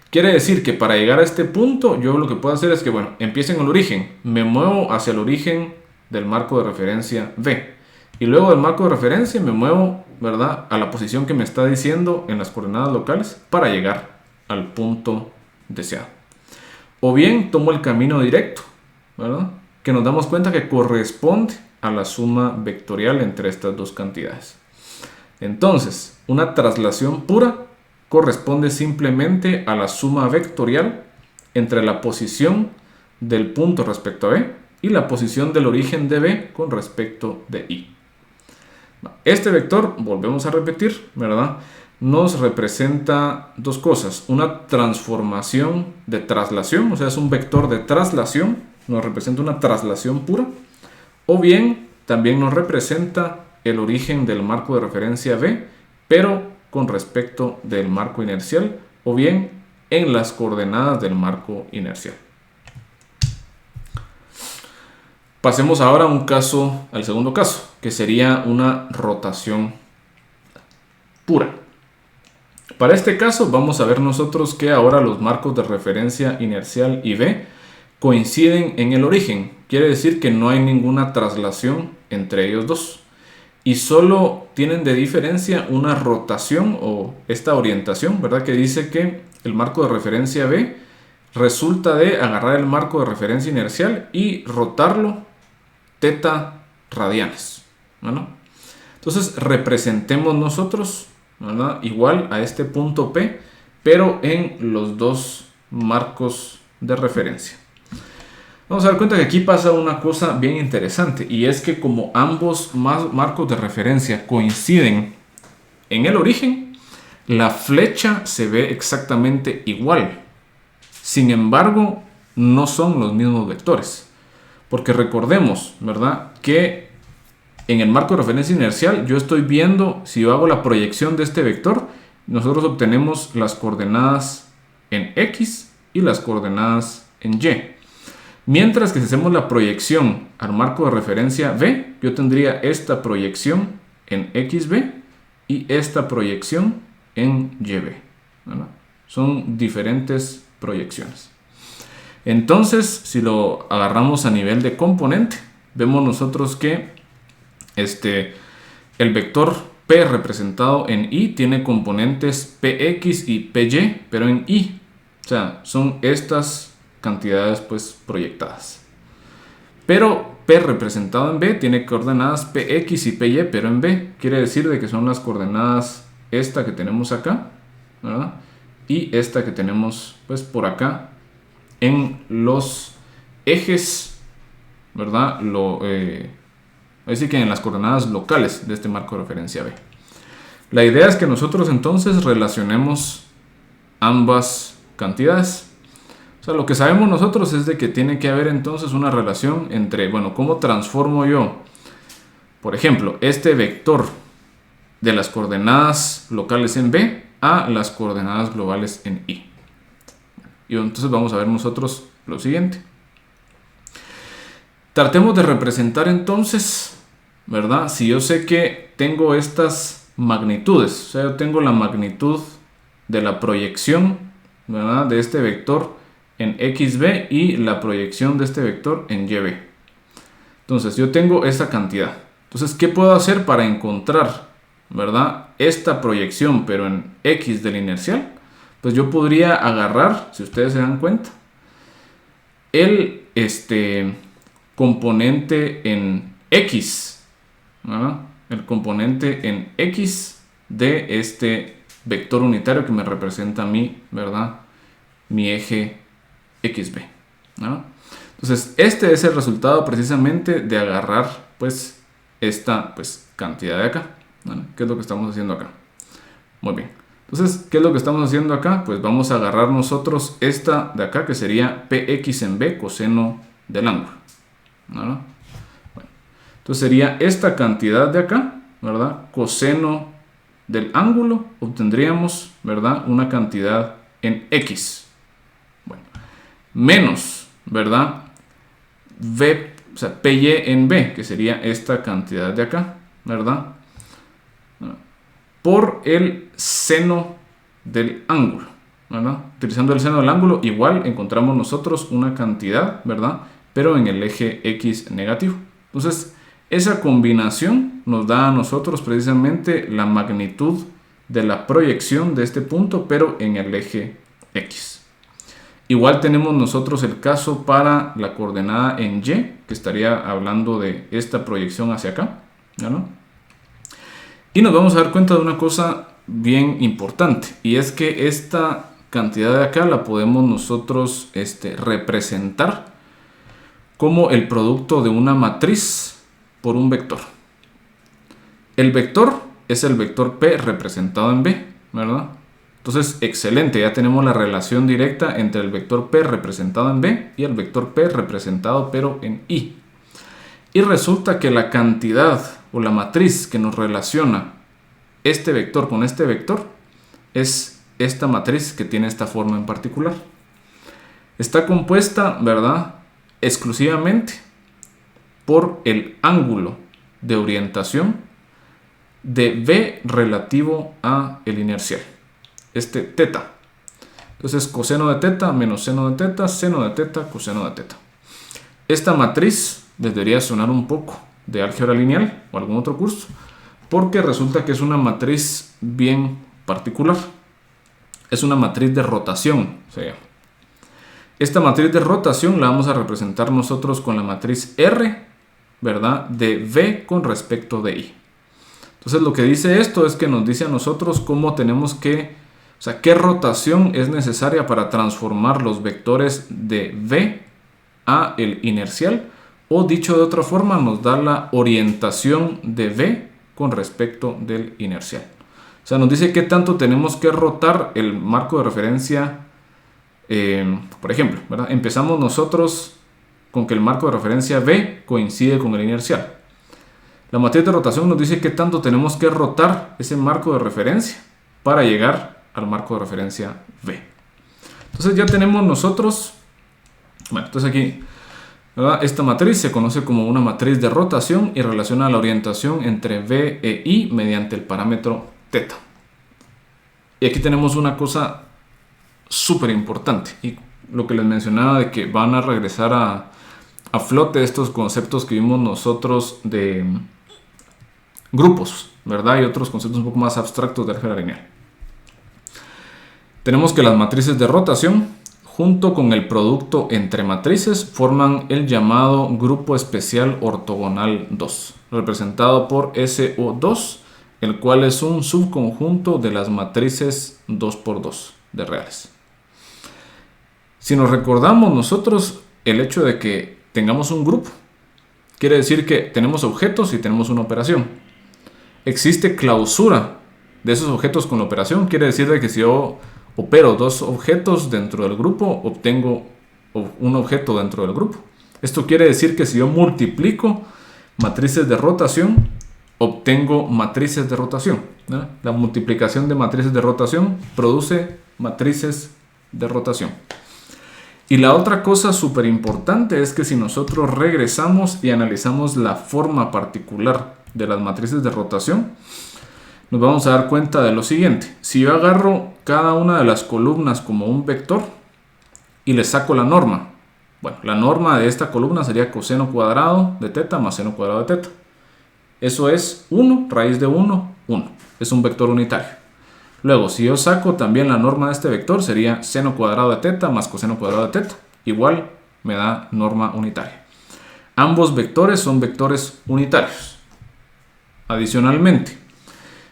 Quiere decir que para llegar a este punto, yo lo que puedo hacer es que, bueno, empiezo en el origen, me muevo hacia el origen del marco de referencia B, y luego del marco de referencia me muevo, ¿verdad?, a la posición que me está diciendo en las coordenadas locales para llegar al punto deseado. O bien tomo el camino directo, ¿verdad?, que nos damos cuenta que corresponde a la suma vectorial entre estas dos cantidades. Entonces, una traslación pura corresponde simplemente a la suma vectorial entre la posición del punto respecto a B y la posición del origen de B con respecto de I. Este vector, volvemos a repetir, ¿verdad?, nos representa dos cosas. Una transformación de traslación, o sea, es un vector de traslación, nos representa una traslación pura, o bien también nos representa el origen del marco de referencia B, pero con respecto del marco inercial, o bien en las coordenadas del marco inercial. Pasemos ahora a al segundo caso, que sería una rotación pura. Para este caso vamos a ver nosotros que ahora los marcos de referencia inercial y B coinciden en el origen. Quiere decir que no hay ninguna traslación entre ellos dos. Y solo tienen de diferencia una rotación o esta orientación, ¿verdad?, que dice que el marco de referencia B resulta de agarrar el marco de referencia inercial y rotarlo teta radianes, ¿verdad? Entonces representemos nosotros, ¿verdad?, igual a este punto P, pero en los dos marcos de referencia. Vamos a dar cuenta que aquí pasa una cosa bien interesante, y es que como ambos marcos de referencia coinciden en el origen, la flecha se ve exactamente igual. Sin embargo, no son los mismos vectores. Porque recordemos, ¿verdad?, que en el marco de referencia inercial yo estoy viendo, si yo hago la proyección de este vector, nosotros obtenemos las coordenadas en X y las coordenadas en Y. Mientras que si hacemos la proyección al marco de referencia B, yo tendría esta proyección en XB y esta proyección en YB, ¿verdad? Son diferentes proyecciones. Entonces, si lo agarramos a nivel de componente, vemos nosotros que el vector P representado en I tiene componentes PX y PY, pero en I. O sea, son estas cantidades pues proyectadas. Pero P representado en B tiene coordenadas PX y PY, pero en B. Quiere decir de que son las coordenadas esta que tenemos acá, ¿verdad?, y esta que tenemos pues por acá en los ejes, ¿verdad? Así que en las coordenadas locales de este marco de referencia B. La idea es que nosotros entonces relacionemos ambas cantidades. O sea, lo que sabemos nosotros es de que tiene que haber entonces una relación entre, bueno, ¿cómo transformo yo, por ejemplo, este vector de las coordenadas locales en B a las coordenadas globales en I? Y entonces vamos a ver nosotros lo siguiente. Tratemos de representar entonces, ¿verdad? Si yo sé que tengo estas magnitudes, o sea, yo tengo la magnitud de la proyección, ¿verdad?, de este vector en XB y la proyección de este vector en YB. Entonces yo tengo esta cantidad. Entonces, ¿qué puedo hacer para encontrar, ¿verdad?, esta proyección pero en X del inercial? Pues yo podría agarrar, si ustedes se dan cuenta, componente en X, ¿verdad? El componente en X de este vector unitario que me representa a mí, ¿verdad? Mi eje XB, ¿no? Entonces, este es el resultado precisamente de agarrar, pues, esta, pues, cantidad de acá, ¿no? ¿Qué es lo que estamos haciendo acá? Muy bien. Entonces, ¿qué es lo que estamos haciendo acá? Pues vamos a agarrar nosotros esta de acá, que sería PX en B, coseno del ángulo, ¿no? Bueno, entonces sería esta cantidad de acá, ¿verdad? Coseno del ángulo, obtendríamos, ¿verdad? Una cantidad en X. Bueno, menos, ¿verdad? V, o sea, PY en B, que sería esta cantidad de acá, ¿verdad? Por el seno del ángulo, ¿verdad? Utilizando el seno del ángulo, igual encontramos nosotros una cantidad, ¿verdad? Pero en el eje X negativo. Entonces, esa combinación nos da a nosotros precisamente la magnitud de la proyección de este punto, pero en el eje X. Igual tenemos nosotros el caso para la coordenada en Y, que estaría hablando de esta proyección hacia acá, ¿no? Y nos vamos a dar cuenta de una cosa bien importante, y es que esta cantidad de acá la podemos nosotros representar como el producto de una matriz por un vector. El vector es el vector P representado en B, ¿verdad? Entonces, excelente, ya tenemos la relación directa entre el vector P representado en B y el vector P representado pero en I. Y resulta que la cantidad o la matriz que nos relaciona este vector con este vector es esta matriz que tiene esta forma en particular. Está compuesta, ¿verdad?, exclusivamente por el ángulo de orientación de V relativo a el inercial, teta. Entonces, coseno de teta menos seno de teta, seno de teta, coseno de teta. Esta matriz les debería sonar un poco de álgebra lineal o algún otro curso, porque resulta que es una matriz bien particular. Es una matriz de rotación, se llama. Esta matriz de rotación la vamos a representar nosotros con la matriz R, ¿verdad?, de V con respecto de I. Entonces, lo que dice esto es que nos dice a nosotros cómo tenemos que, o sea, qué rotación es necesaria para transformar los vectores de V a el inercial, o dicho de otra forma, nos da la orientación de V con respecto del inercial. O sea, nos dice qué tanto tenemos que rotar el marco de referencia. Por ejemplo, ¿verdad? Empezamos nosotros con que el marco de referencia V coincide con el inercial. La matriz de rotación nos dice qué tanto tenemos que rotar ese marco de referencia para llegar al marco de referencia V. Entonces ya tenemos nosotros, bueno, entonces aquí, ¿verdad?, esta matriz se conoce como una matriz de rotación y relaciona la orientación entre V e I mediante el parámetro teta. Y aquí tenemos una cosa súper importante, y lo que les mencionaba de que van a regresar a flote estos conceptos que vimos nosotros de grupos, ¿verdad? Y otros conceptos un poco más abstractos de álgebra lineal. Tenemos que las matrices de rotación, junto con el producto entre matrices, forman el llamado grupo especial ortogonal 2, representado por SO2, el cual es un subconjunto de las matrices 2×2 de reales. Si nos recordamos nosotros el hecho de que tengamos un grupo, quiere decir que tenemos objetos y tenemos una operación. Existe clausura de esos objetos con la operación, quiere decir de que si yo opero dos objetos dentro del grupo, obtengo un objeto dentro del grupo. Esto quiere decir que si yo multiplico matrices de rotación, obtengo matrices de rotación, ¿no? La multiplicación de matrices de rotación produce matrices de rotación. Y la otra cosa súper importante es que si nosotros regresamos y analizamos la forma particular de las matrices de rotación, nos vamos a dar cuenta de lo siguiente. Si yo agarro cada una de las columnas como un vector y le saco la norma, bueno, la norma de esta columna sería coseno cuadrado de teta más seno cuadrado de teta. Eso es 1, raíz de 1, 1. Es un vector unitario. Luego, si yo saco también la norma de este vector, sería seno cuadrado de teta más coseno cuadrado de teta. Igual me da norma unitaria. Ambos vectores son vectores unitarios. Adicionalmente,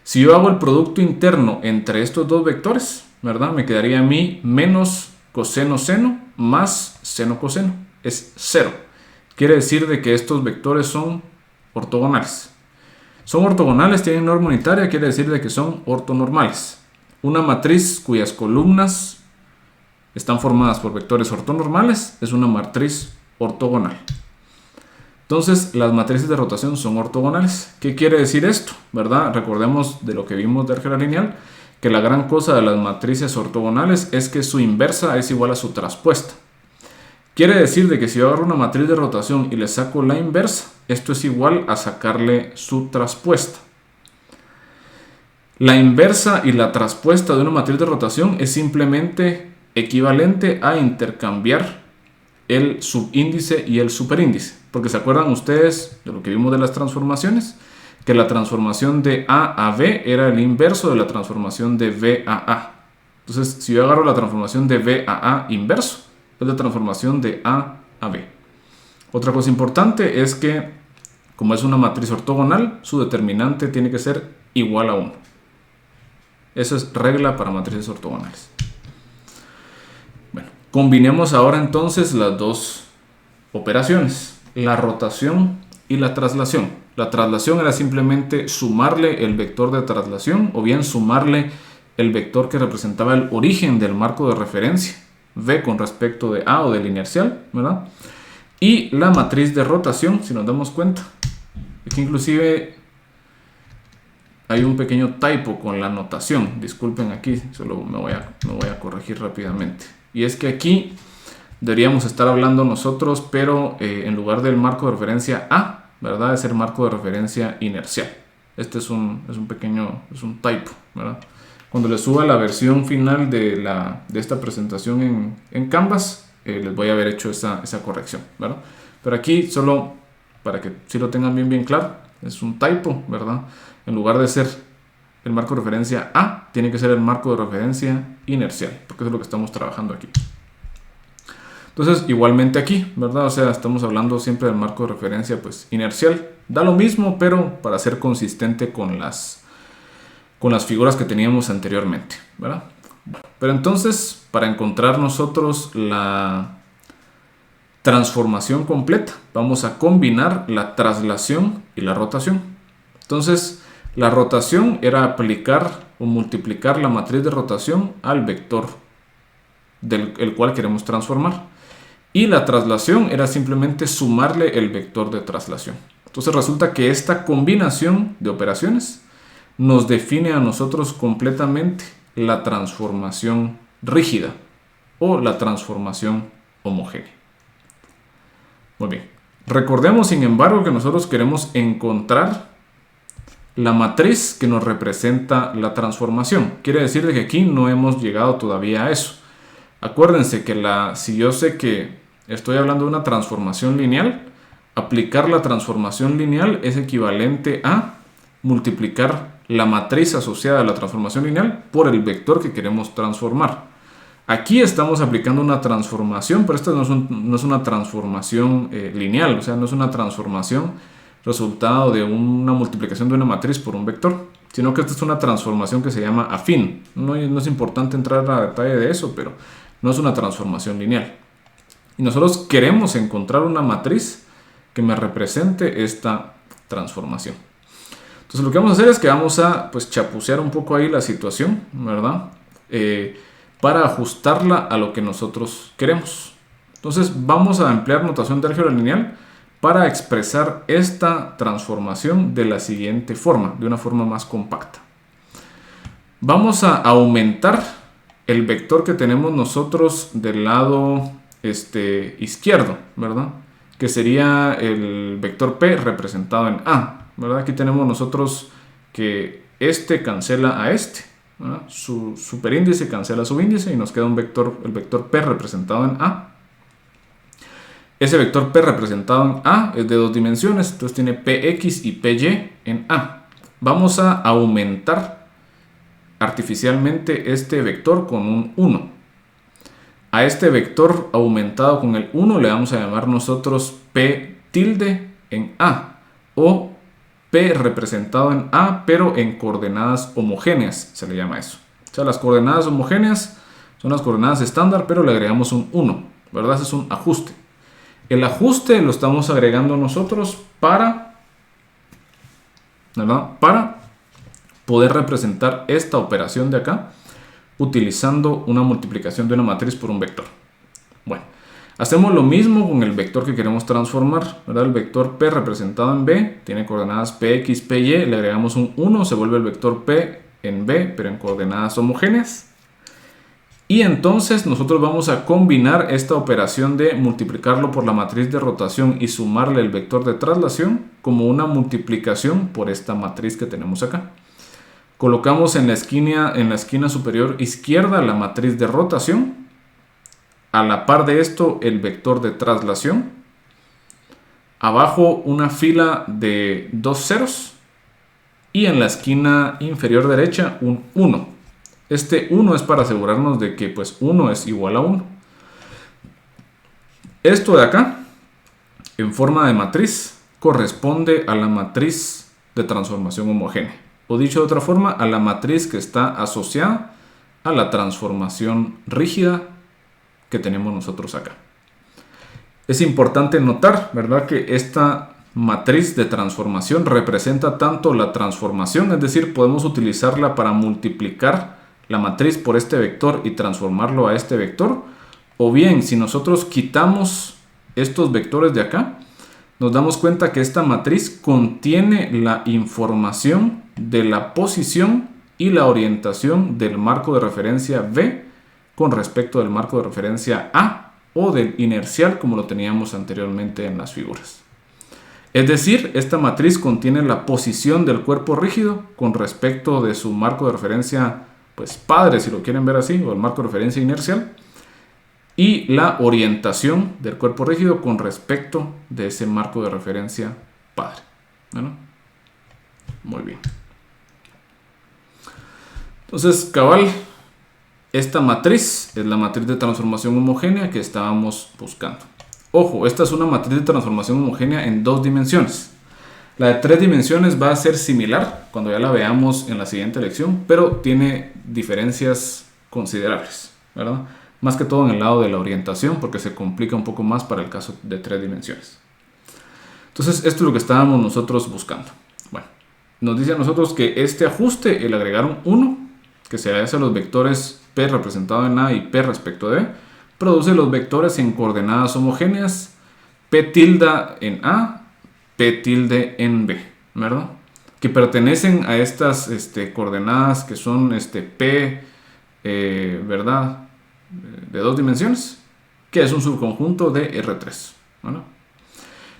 si yo hago el producto interno entre estos dos vectores, ¿verdad? Me quedaría a mí menos coseno seno más seno coseno. Es 0. Quiere decir de que estos vectores son ortogonales. Son ortogonales, tienen norma unitaria, quiere decir de que son ortonormales. Una matriz cuyas columnas están formadas por vectores ortonormales es una matriz ortogonal. Entonces, las matrices de rotación son ortogonales. ¿Qué quiere decir esto? ¿Verdad? Recordemos de lo que vimos de álgebra lineal, que la gran cosa de las matrices ortogonales es que su inversa es igual a su traspuesta. Quiere decir de que si yo agarro una matriz de rotación y le saco la inversa, esto es igual a sacarle su traspuesta. La inversa y la traspuesta de una matriz de rotación es simplemente equivalente a intercambiar el subíndice y el superíndice. Porque se acuerdan ustedes de lo que vimos de las transformaciones, que la transformación de A a B era el inverso de la transformación de B a A. Entonces, si yo agarro la transformación de B a A inverso, es la transformación de A a B. Otra cosa importante es que, como es una matriz ortogonal, su determinante tiene que ser igual a 1. Esa es regla para matrices ortogonales. Bueno, combinemos ahora entonces las dos operaciones, la rotación y la traslación. La traslación era simplemente sumarle el vector de traslación o bien sumarle el vector que representaba el origen del marco de referencia, V con respecto de A o del inercial, ¿verdad? Y la matriz de rotación, si nos damos cuenta, aquí inclusive hay un pequeño typo con la notación, disculpen aquí, solo me voy a corregir rápidamente. Y es que aquí deberíamos estar hablando nosotros, pero en lugar del marco de referencia A, ¿verdad? Es el marco de referencia inercial. Este es un typo, ¿verdad? Cuando les suba la versión final de esta presentación en Canvas, les voy a haber hecho esa corrección, ¿verdad? Pero aquí, solo para que sí lo tengan bien claro, es un typo, ¿verdad? En lugar de ser el marco de referencia A, tiene que ser el marco de referencia inercial, porque eso es lo que estamos trabajando aquí. Entonces, igualmente aquí, ¿verdad? O sea, estamos hablando siempre del marco de referencia pues inercial. Da lo mismo, pero para ser consistente con las figuras que teníamos anteriormente, ¿verdad? Pero entonces, para encontrar nosotros la transformación completa, vamos a combinar la traslación y la rotación. Entonces, la rotación era aplicar o multiplicar la matriz de rotación al vector del cual queremos transformar. Y la traslación era simplemente sumarle el vector de traslación. Entonces resulta que esta combinación de operaciones nos define a nosotros completamente la transformación rígida o la transformación homogénea. Muy bien. Recordemos, sin embargo, que nosotros queremos encontrar la matriz que nos representa la transformación. Quiere decir que aquí no hemos llegado todavía a eso. Acuérdense que si yo sé que estoy hablando de una transformación lineal, aplicar la transformación lineal es equivalente a multiplicar la matriz asociada a la transformación lineal por el vector que queremos transformar. Aquí estamos aplicando una transformación, pero esta no es una transformación lineal, o sea, no es una transformación resultado de una multiplicación de una matriz por un vector, sino que esta es una transformación que se llama afín. No es importante entrar a detalle de eso, pero no es una transformación lineal. Y nosotros queremos encontrar una matriz que me represente esta transformación. Entonces lo que vamos a hacer es que vamos a chapucear un poco ahí la situación, ¿verdad? Para ajustarla a lo que nosotros queremos. Entonces vamos a emplear notación de álgebra lineal para expresar esta transformación de la siguiente forma, de una forma más compacta. Vamos a aumentar el vector que tenemos nosotros del lado izquierdo, ¿verdad? Que sería el vector P representado en A, ¿verdad? Aquí tenemos nosotros que cancela a ¿verdad? Su superíndice cancela subíndice y nos queda el vector P representado en A. Ese vector P representado en A es de 2 dimensiones, entonces tiene Px y Py en A. Vamos a aumentar artificialmente este vector con un 1. A este vector aumentado con el 1 le vamos a llamar nosotros P tilde en A, o P representado en A, pero en coordenadas homogéneas, se le llama eso. O sea, las coordenadas homogéneas son las coordenadas estándar, pero le agregamos un 1, ¿verdad? Ese es un ajuste. El ajuste lo estamos agregando nosotros para, ¿verdad?, para poder representar esta operación de acá utilizando una multiplicación de una matriz por un vector. Bueno, hacemos lo mismo con el vector que queremos transformar, ¿verdad? El vector P representado en B tiene coordenadas Px, Py, le agregamos un 1, se vuelve el vector P en B, pero en coordenadas homogéneas. Y entonces nosotros vamos a combinar esta operación de multiplicarlo por la matriz de rotación y sumarle el vector de traslación como una multiplicación por esta matriz que tenemos acá. Colocamos en la esquina superior izquierda la matriz de rotación. A la par de esto el vector de traslación. Abajo una fila de 2 ceros. Y en la esquina inferior derecha un 1. Este 1 es para asegurarnos de que pues 1 es igual a 1. Esto de acá, en forma de matriz, corresponde a la matriz de transformación homogénea. O dicho de otra forma, a la matriz que está asociada a la transformación rígida que tenemos nosotros acá. Es importante notar, ¿verdad?, que esta matriz de transformación representa tanto la transformación, es decir, podemos utilizarla para multiplicar la matriz por este vector y transformarlo a este vector, o bien si nosotros quitamos estos vectores de acá, nos damos cuenta que esta matriz contiene la información de la posición y la orientación del marco de referencia V con respecto del marco de referencia A o del inercial como lo teníamos anteriormente en las figuras. Es decir, esta matriz contiene la posición del cuerpo rígido con respecto de su marco de referencia pues padre, si lo quieren ver así, o el marco de referencia inercial, y la orientación del cuerpo rígido con respecto de ese marco de referencia padre. ¿Bueno? Muy bien. Entonces, cabal, esta matriz es la matriz de transformación homogénea que estábamos buscando. Ojo, esta es una matriz de transformación homogénea en 2 dimensiones. La de 3 dimensiones va a ser similar cuando ya la veamos en la siguiente lección, pero tiene diferencias considerables, ¿verdad? Más que todo en el lado de la orientación, porque se complica un poco más para el caso de 3 dimensiones. Entonces, esto es lo que estábamos nosotros buscando. Bueno, nos dice a nosotros que este ajuste, el agregar un 1, que se hace a los vectores P representado en A y P respecto de B, produce los vectores en coordenadas homogéneas P tilde en A, P tilde en B, ¿verdad? Que pertenecen a estas coordenadas que son P, ¿verdad?, de 2 dimensiones, que es un subconjunto de R3, ¿verdad?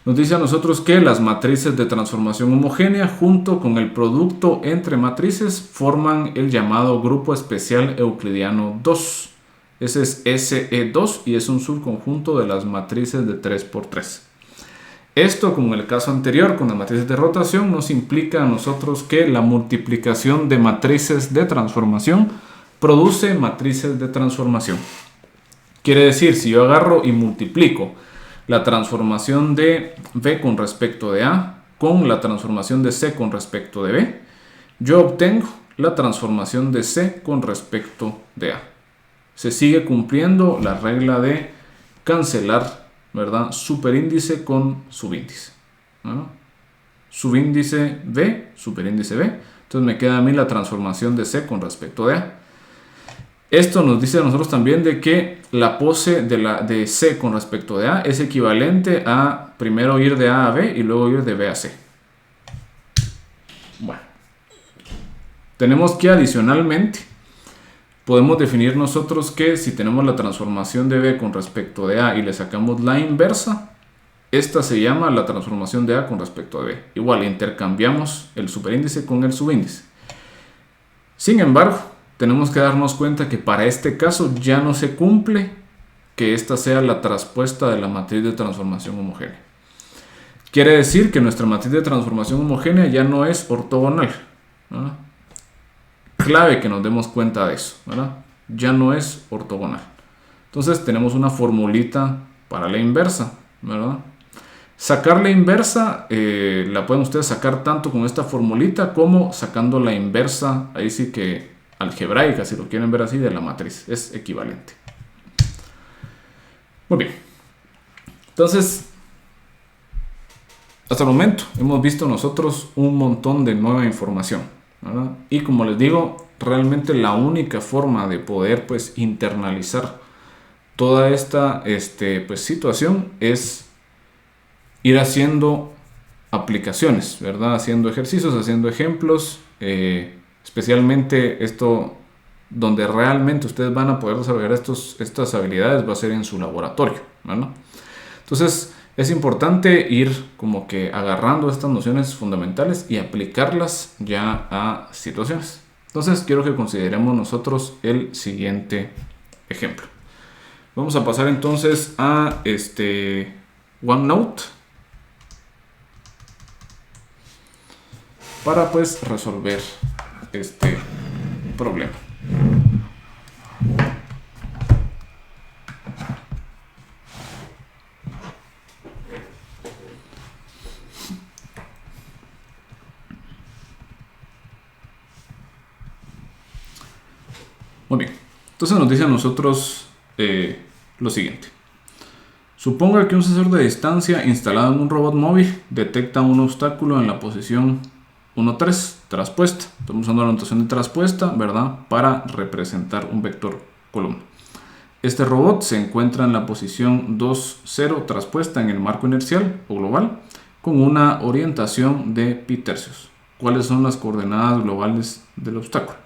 Nos dice a nosotros que las matrices de transformación homogénea junto con el producto entre matrices forman el llamado grupo especial euclidiano 2. Ese es SE2 y es un subconjunto de las matrices de 3×3. Esto, como en el caso anterior con las matrices de rotación, nos implica a nosotros que la multiplicación de matrices de transformación produce matrices de transformación. Quiere decir, si yo agarro y multiplico la transformación de V con respecto de A con la transformación de C con respecto de B, yo obtengo la transformación de C con respecto de A. Se sigue cumpliendo la regla de cancelar, ¿verdad?, superíndice con subíndice, ¿no? Subíndice V, superíndice B. Entonces me queda a mí la transformación de C con respecto de A. Esto nos dice a nosotros también de que la pose de C con respecto de A es equivalente a primero ir de A a B y luego ir de B a C. Bueno, tenemos que adicionalmente podemos definir nosotros que si tenemos la transformación de B con respecto de A y le sacamos la inversa, esta se llama la transformación de A con respecto de B. Igual intercambiamos el superíndice con el subíndice. Sin embargo, tenemos que darnos cuenta que para este caso ya no se cumple que esta sea la traspuesta de la matriz de transformación homogénea. Quiere decir que nuestra matriz de transformación homogénea ya no es ortogonal, ¿verdad? Clave que nos demos cuenta de eso, ¿verdad? Ya no es ortogonal. Entonces tenemos una formulita para la inversa, ¿verdad? Sacar la inversa, la pueden ustedes sacar tanto con esta formulita como sacando la inversa, ahí sí que algebraica, si lo quieren ver así, de la matriz. Es equivalente. Muy bien. Entonces, hasta el momento hemos visto nosotros un montón de nueva información, ¿verdad? Y como les digo, realmente la única forma de poder pues internalizar toda esta pues, situación es ir haciendo aplicaciones, ¿verdad? Haciendo ejercicios, haciendo ejemplos, especialmente esto donde realmente ustedes van a poder desarrollar estas habilidades va a ser en su laboratorio, ¿verdad? Entonces es importante ir como que agarrando estas nociones fundamentales y aplicarlas ya a situaciones. Entonces quiero que consideremos nosotros el siguiente ejemplo. Vamos a pasar entonces a OneNote para pues resolver este problema. Muy bien, entonces nos dice a nosotros lo siguiente. Suponga que un sensor de distancia instalado en un robot móvil detecta un obstáculo en la posición 1,3 traspuesta. Estamos usando la notación de traspuesta, ¿verdad? Para representar un vector columna. Este robot se encuentra en la posición 2,0 traspuesta en el marco inercial o global con una orientación de pi tercios. ¿Cuáles son las coordenadas globales del obstáculo?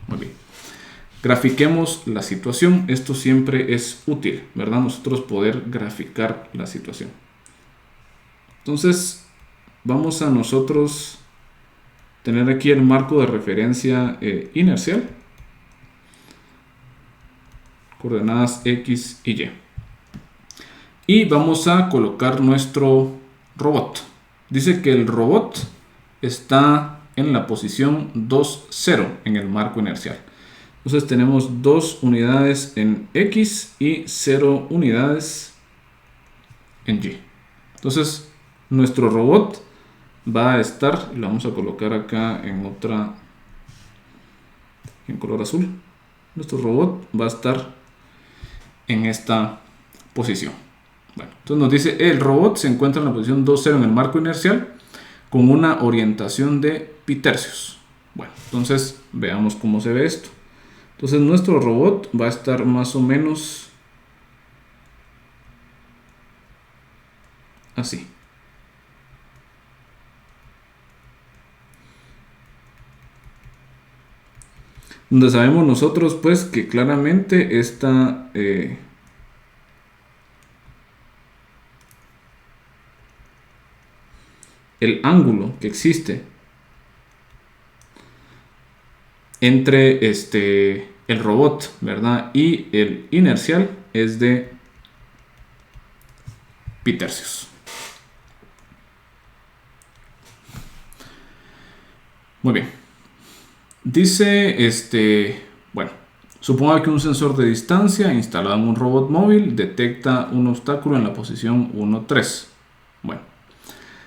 Muy bien. Grafiquemos la situación. Esto siempre es útil, ¿verdad? Nosotros poder graficar la situación. Entonces, vamos a nosotros tener aquí el marco de referencia inercial. Coordenadas X y Y. Y vamos a colocar nuestro robot. Dice que el robot está en la posición 2,0 en el marco inercial. Entonces tenemos 2 unidades en X y 0 unidades en Y. Entonces nuestro robot va a estar, lo vamos a colocar acá en color azul. Nuestro robot va a estar en esta posición. Bueno, entonces nos dice el robot se encuentra en la posición 2,0 en el marco inercial con una orientación de pi tercios. Bueno, entonces veamos cómo se ve esto. Entonces nuestro robot va a estar más o menos así. Donde sabemos nosotros pues que claramente está el ángulo que existe entre el robot, ¿verdad? Y el inercial es de pi tercios. Muy bien. Dice, bueno, suponga que un sensor de distancia instalado en un robot móvil detecta un obstáculo en la posición 1,3. Bueno,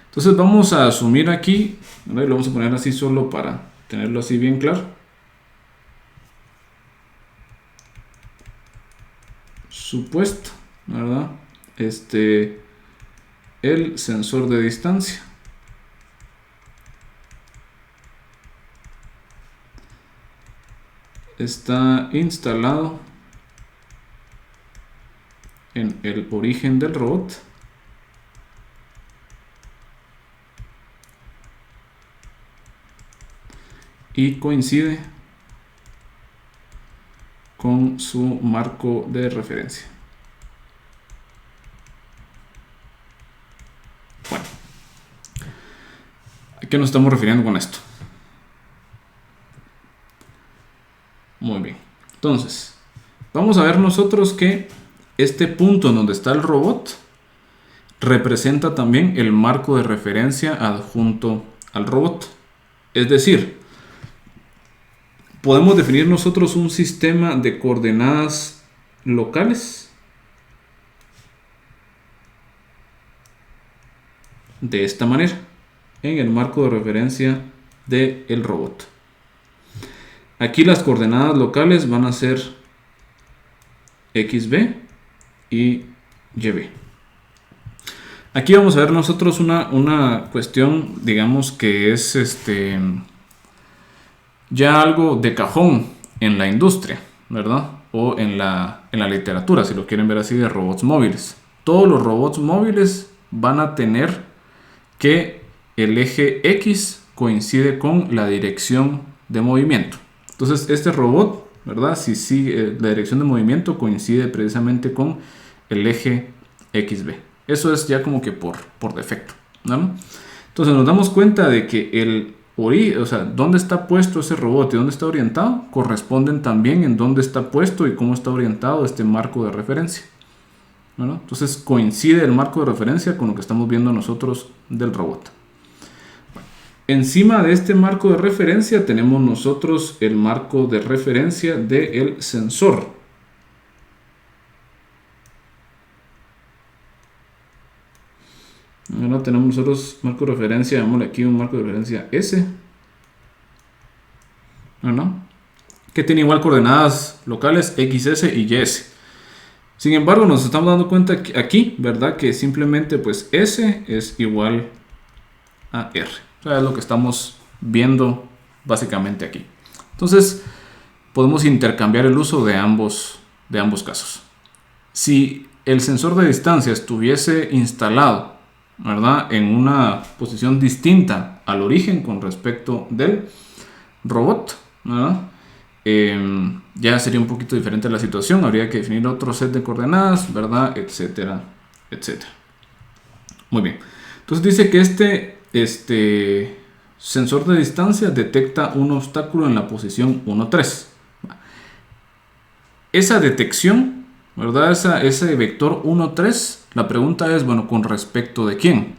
entonces vamos a asumir aquí, ¿verdad? Lo vamos a poner así solo para tenerlo así bien claro. Supuesto, ¿verdad? El sensor de distancia está instalado en el origen del robot y coincide con su marco de referencia. Bueno, ¿a qué nos estamos refiriendo con esto? Muy bien, entonces vamos a ver nosotros que este punto en donde está el robot representa también el marco de referencia adjunto al robot. Es decir, podemos definir nosotros un sistema de coordenadas locales de esta manera en el marco de referencia del robot. Aquí las coordenadas locales van a ser XB y YB. Aquí vamos a ver nosotros una cuestión, digamos que es ya algo de cajón en la industria, ¿verdad? O en la literatura, si lo quieren ver así, de robots móviles. Todos los robots móviles van a tener que el eje X coincide con la dirección de movimiento. Entonces este robot, ¿verdad? Si sigue la dirección de movimiento coincide precisamente con el eje XB. Eso es ya como que por defecto, ¿no? Entonces nos damos cuenta de que dónde está puesto ese robot y dónde está orientado corresponden también en dónde está puesto y cómo está orientado este marco de referencia, ¿no? Entonces coincide el marco de referencia con lo que estamos viendo nosotros del robot. Encima de este marco de referencia tenemos nosotros el marco de referencia del sensor. Ahora tenemos nosotros marco de referencia, llamémosle aquí un marco de referencia S, ¿no? Que tiene igual coordenadas locales XS y YS. Sin embargo, nos estamos dando cuenta aquí, ¿verdad? Que simplemente pues S es igual a R. O sea, es lo que estamos viendo básicamente aquí. Entonces, podemos intercambiar el uso de ambos casos. Si el sensor de distancia estuviese instalado, ¿verdad?, en una posición distinta al origen con respecto del robot, ¿verdad?, ya sería un poquito diferente la situación. Habría que definir otro set de coordenadas, ¿verdad?, etcétera, etcétera. Muy bien. Entonces dice que este sensor de distancia detecta un obstáculo en la posición 1, 3. Esa detección, ¿verdad?, ese vector 1, 3, la pregunta es, bueno, ¿con respecto de quién?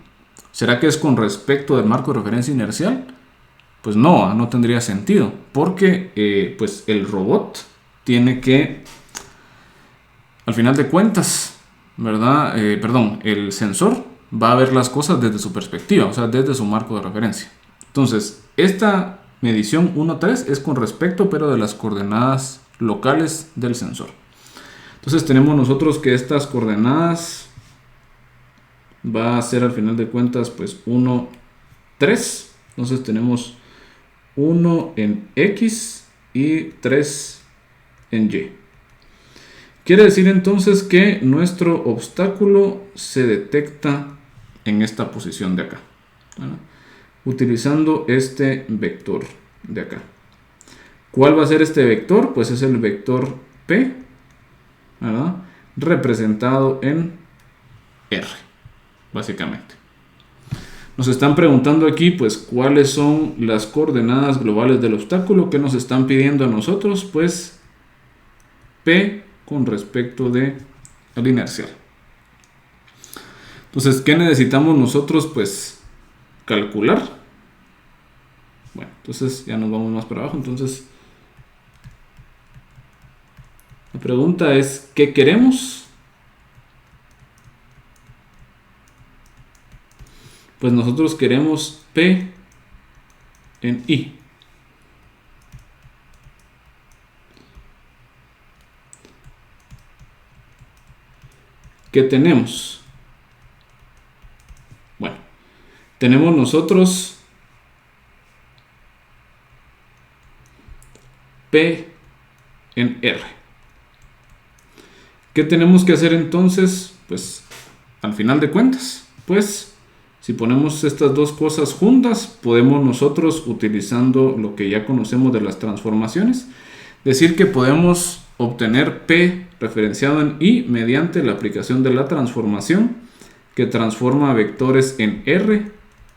¿Será que es con respecto del marco de referencia inercial? Pues no tendría sentido, porque pues el robot tiene que, al final de cuentas, ¿verdad? El sensor va a ver las cosas desde su perspectiva, o sea, desde su marco de referencia. Entonces, esta medición 1, 3 es con respecto, pero de las coordenadas locales del sensor. Entonces tenemos nosotros que estas coordenadas va a ser al final de cuentas pues 1, 3. Entonces tenemos 1 en X y 3 en Y. Quiere decir entonces que nuestro obstáculo se detecta en esta posición de acá, ¿verdad?, utilizando este vector de acá. ¿Cuál va a ser este vector? Pues es el vector P, ¿verdad?, representado en R, básicamente. Nos están preguntando aquí pues cuáles son las coordenadas globales del obstáculo. que nos están pidiendo a nosotros? Pues P con respecto de al inercial. Entonces, ¿qué necesitamos nosotros? Pues calcular. Bueno, entonces ya nos vamos más para abajo. Entonces la pregunta es, ¿qué queremos? Pues nosotros queremos P en I. ¿Qué tenemos? Bueno, tenemos nosotros P en R. ¿Qué tenemos que hacer entonces? Pues al final de cuentas, pues si ponemos estas dos cosas juntas, podemos nosotros, utilizando lo que ya conocemos de las transformaciones, decir que podemos obtener P referenciado en I mediante la aplicación de la transformación que transforma vectores en R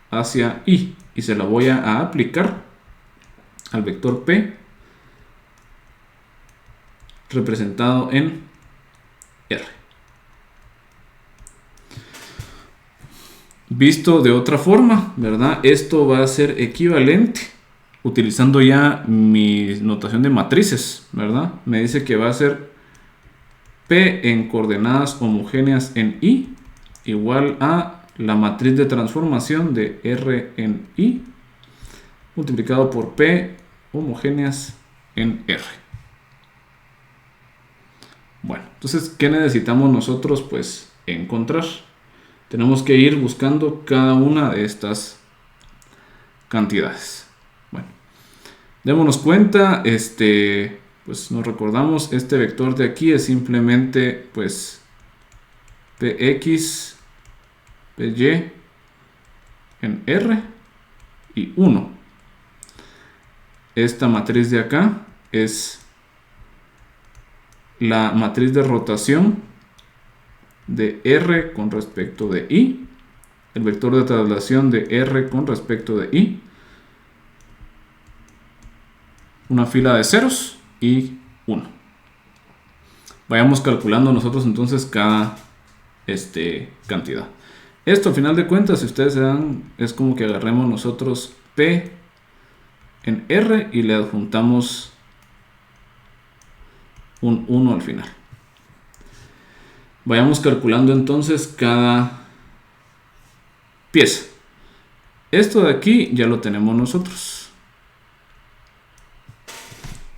hacia I, y se la voy a aplicar al vector P representado en R. Visto de otra forma, ¿verdad?, esto va a ser equivalente, utilizando ya mi notación de matrices, ¿verdad? Me dice que va a ser P en coordenadas homogéneas en I igual a la matriz de transformación de R en I multiplicado por P homogéneas en R. Bueno, entonces, ¿qué necesitamos nosotros? Pues encontrar. Tenemos que ir buscando cada una de estas cantidades. Bueno, démonos cuenta, pues nos recordamos, este vector de aquí es simplemente, pues, Px, Py en R y 1. Esta matriz de acá es la matriz de rotación de R con respecto de I, el vector de traslación de R con respecto de I, una fila de ceros y 1. Vayamos calculando nosotros entonces cada cantidad. Esto al final de cuentas, si ustedes se dan, es como que agarremos nosotros P en R y le adjuntamos un 1 al final. Vayamos calculando entonces cada pieza. Esto de aquí ya lo tenemos nosotros.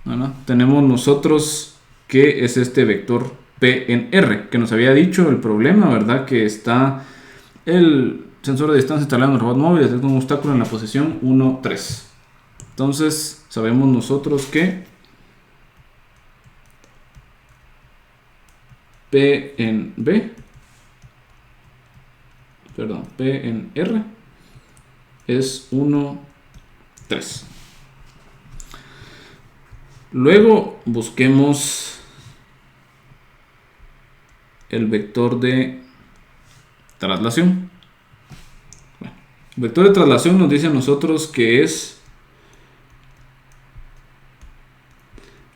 Bueno, tenemos nosotros que es este vector P en R, que nos había dicho el problema, ¿verdad? Que está el sensor de distancia instalado en el robot móvil, es un obstáculo en la posición 1, 3. Entonces sabemos nosotros que P en R es 1, 3. Luego busquemos el vector de traslación. Bueno, el vector de traslación nos dice a nosotros que es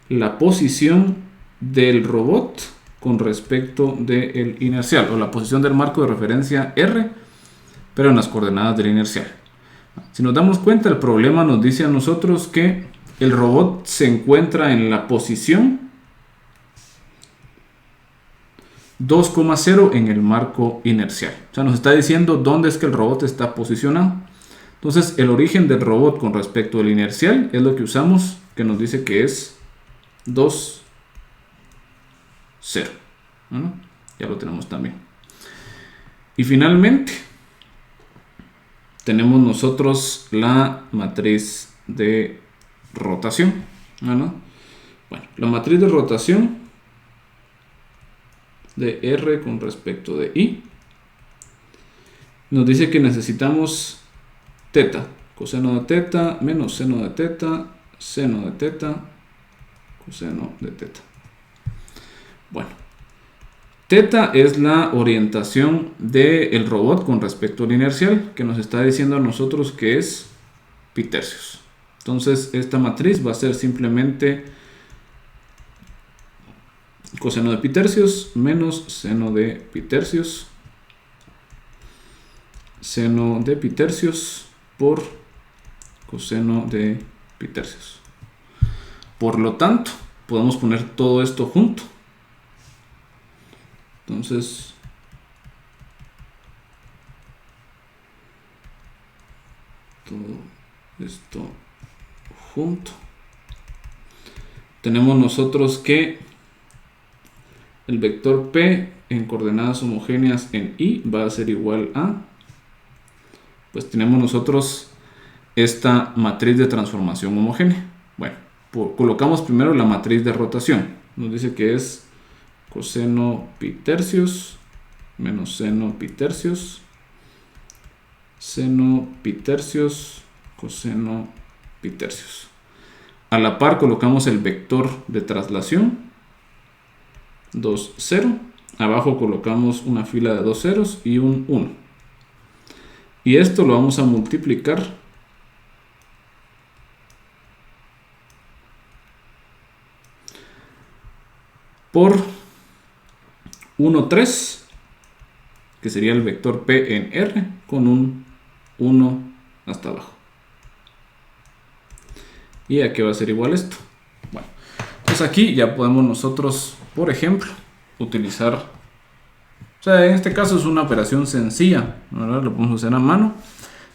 la posición del robot con respecto del inercial, o la posición del marco de referencia R, pero en las coordenadas del inercial. Si nos damos cuenta, el problema nos dice a nosotros que el robot se encuentra en la posición 2,0 en el marco inercial. O sea, nos está diciendo dónde es que el robot está posicionado. Entonces, el origen del robot con respecto al inercial es lo que usamos, que nos dice que es 2, 0. ¿No? Ya lo tenemos también. Y finalmente, tenemos nosotros la matriz de rotación. ¿No? Bueno, la matriz de rotación de R con respecto de I nos dice que necesitamos teta, coseno de teta, menos seno de teta, seno de teta, coseno de teta. Bueno, teta es la orientación del robot con respecto al inercial, que nos está diciendo a nosotros que es pi tercios. Entonces esta matriz va a ser simplemente coseno de pi tercios menos seno de pi tercios, seno de pi tercios por coseno de pi tercios. Por lo tanto, podemos poner todo esto junto. Entonces, todo esto junto. Tenemos nosotros que el vector P en coordenadas homogéneas en I va a ser igual a, pues tenemos nosotros esta matriz de transformación homogénea. Bueno, colocamos primero la matriz de rotación. Nos dice que es coseno pi tercios menos seno pi tercios, seno pi tercios, coseno pi tercios. A la par colocamos el vector de traslación 2, 0. Abajo colocamos una fila de 2 ceros y un 1. Y esto lo vamos a multiplicar por 1, 3, que sería el vector P en R, con un 1 hasta abajo. ¿Y a qué va a ser igual esto? Bueno, pues aquí ya podemos nosotros, por ejemplo, utilizar sea, en este caso es una operación sencilla, ¿verdad? Lo podemos hacer a mano,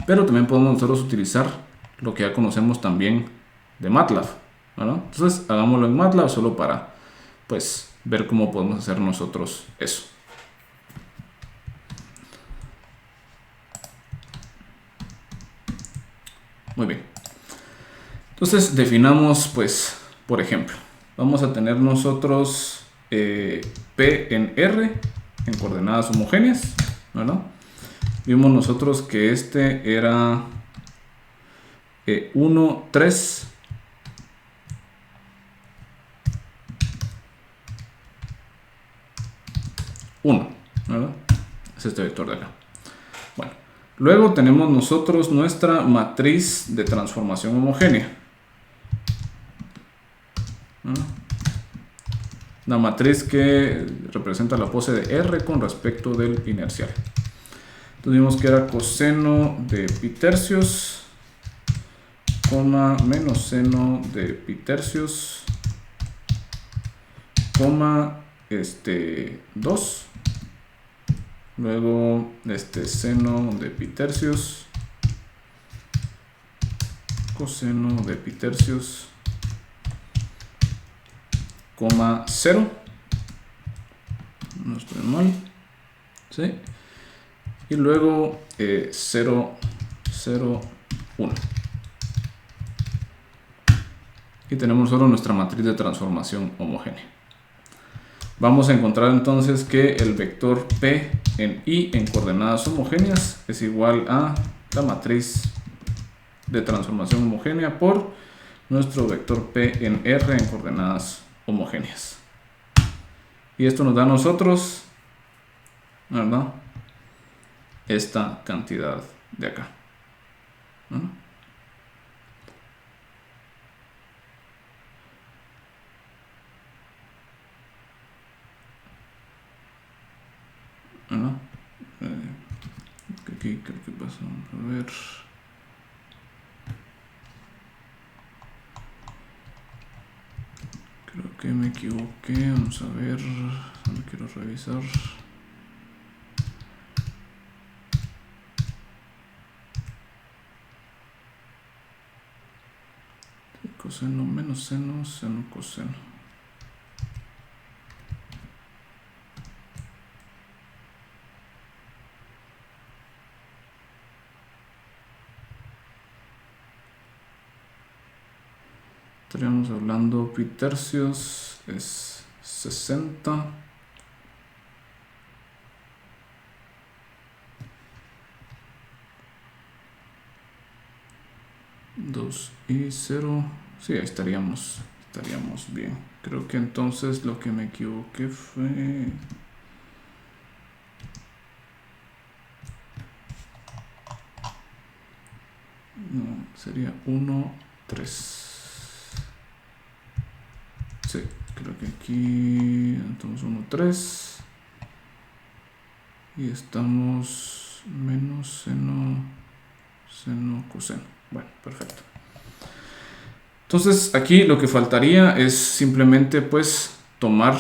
pero también podemos nosotros utilizar lo que ya conocemos también de MATLAB, ¿verdad? Entonces hagámoslo en MATLAB solo para pues ver cómo podemos hacer nosotros eso. Muy bien. Entonces definamos, pues, por ejemplo, vamos a tener nosotros P en R en coordenadas homogéneas, ¿verdad? Vimos nosotros que este era 1, 3, 1, ¿verdad? Es este vector de acá. Bueno, luego tenemos nosotros nuestra matriz de transformación homogénea. La matriz que representa la pose de R con respecto del inercial. Entonces vimos que era coseno de pi tercios, coma menos seno de pi tercios, coma 2, luego seno de pi tercios, coseno de pi tercios, coma 0, no estoy mal, ¿sí? Y luego 0, 0, 1. Y tenemos solo nuestra matriz de transformación homogénea. Vamos a encontrar entonces que el vector P en I en coordenadas homogéneas es igual a la matriz de transformación homogénea por nuestro vector P en R en coordenadas homogéneas. Y esto nos da a nosotros, ¿verdad?, esta cantidad de acá, ¿no? ¿No? Aquí creo que pasa, a ver. Creo que me equivoqué, vamos a ver, solo quiero revisar. Coseno menos seno, seno coseno. Estaríamos hablando pi tercios es 60. Y 0. Sí, ahí estaríamos bien. Creo que entonces lo que me equivoqué fue... No, sería 1, 3. Sí, creo que aquí entonces 1, 3. Y estamos menos seno, seno, coseno. Bueno, perfecto. Entonces aquí lo que faltaría es simplemente pues tomar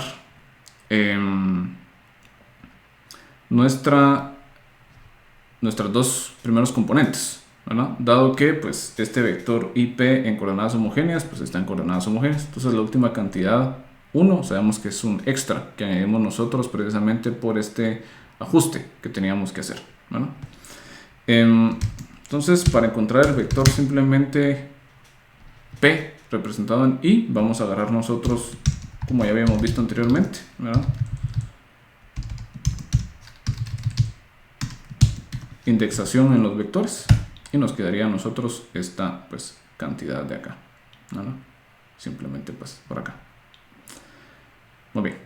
nuestros dos primeros componentes, ¿verdad? Dado que pues este vector IP en coordenadas homogéneas pues está en coordenadas homogéneas. Entonces la última cantidad 1 sabemos que es un extra que añadimos nosotros precisamente por este ajuste que teníamos que hacer, ¿verdad? Entonces para encontrar el vector simplemente P representado en I, vamos a agarrar nosotros, como ya habíamos visto anteriormente, ¿verdad?, indexación en los vectores, y nos quedaría a nosotros esta pues cantidad de acá, ¿verdad? Simplemente pues por acá. Muy bien.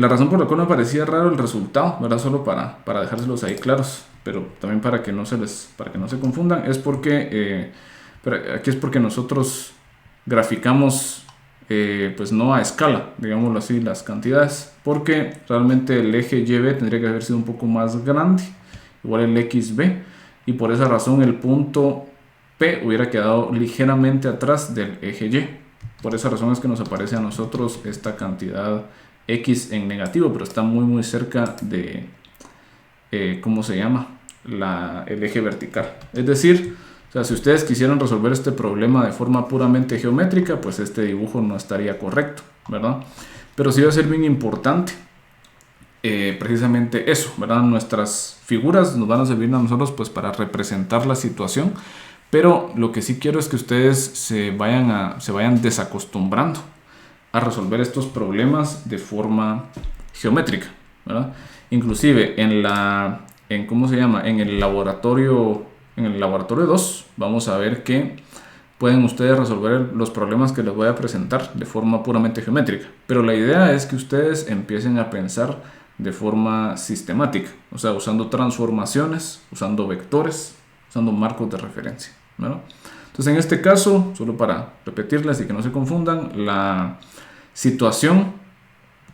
La razón por la cual me parecía raro el resultado, ¿verdad?, solo para dejárselos ahí claros, pero también para que no se confundan, es porque aquí es porque nosotros graficamos pues no a escala, digámoslo así, las cantidades, porque realmente el eje YB tendría que haber sido un poco más grande, igual el XB, y por esa razón el punto P hubiera quedado ligeramente atrás del eje Y. Por esa razón es que nos aparece a nosotros esta cantidad x en negativo, pero está muy cerca de, ¿cómo se llama? El eje vertical. Es decir, o sea, si ustedes quisieran resolver este problema de forma puramente geométrica, pues este dibujo no estaría correcto, ¿verdad? Pero sí va a ser bien importante precisamente eso, ¿verdad? Nuestras figuras nos van a servir a nosotros pues para representar la situación, pero lo que sí quiero es que ustedes se vayan desacostumbrando a resolver estos problemas de forma geométrica, ¿verdad? Inclusive ¿cómo se llama? En el laboratorio 2 vamos a ver que pueden ustedes resolver los problemas que les voy a presentar de forma puramente geométrica, pero la idea es que ustedes empiecen a pensar de forma sistemática, o sea, usando transformaciones, usando vectores, usando marcos de referencia, ¿no? Entonces, en este caso, solo para repetirles y que no se confundan, la situación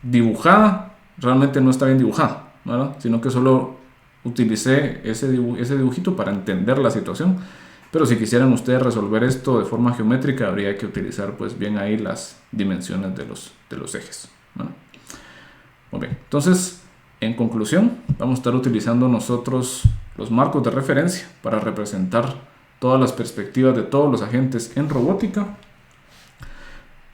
dibujada realmente no está bien dibujada, ¿verdad? Sino que solo utilicé ese dibujito para entender la situación. Pero si quisieran ustedes resolver esto de forma geométrica, habría que utilizar pues bien ahí las dimensiones de los ejes, ¿no? Muy bien, entonces en conclusión vamos a estar utilizando nosotros los marcos de referencia para representar todas las perspectivas de todos los agentes en robótica.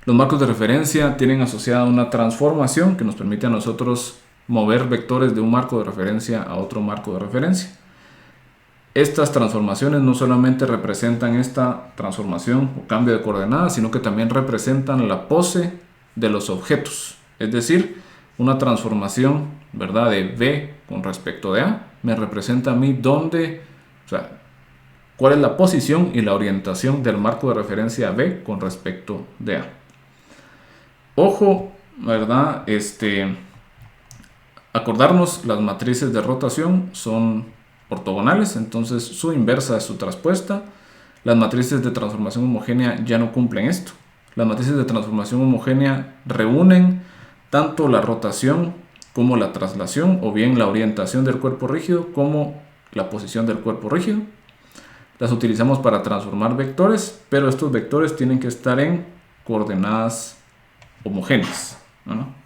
Los marcos de referencia tienen asociada una transformación que nos permite a nosotros mover vectores de un marco de referencia a otro marco de referencia. Estas transformaciones no solamente representan esta transformación o cambio de coordenadas, sino que también representan la pose de los objetos. Es decir, una transformación, ¿verdad?, de B con respecto de A me representa a mí cuál es la posición y la orientación del marco de referencia B con respecto de A. Ojo, ¿verdad? Acordarnos, las matrices de rotación son ortogonales, entonces su inversa es su traspuesta. Las matrices de transformación homogénea ya no cumplen esto. Las matrices de transformación homogénea reúnen tanto la rotación como la traslación, o bien la orientación del cuerpo rígido como la posición del cuerpo rígido. Las utilizamos para transformar vectores, pero estos vectores tienen que estar en coordenadas homogéneas, ¿no?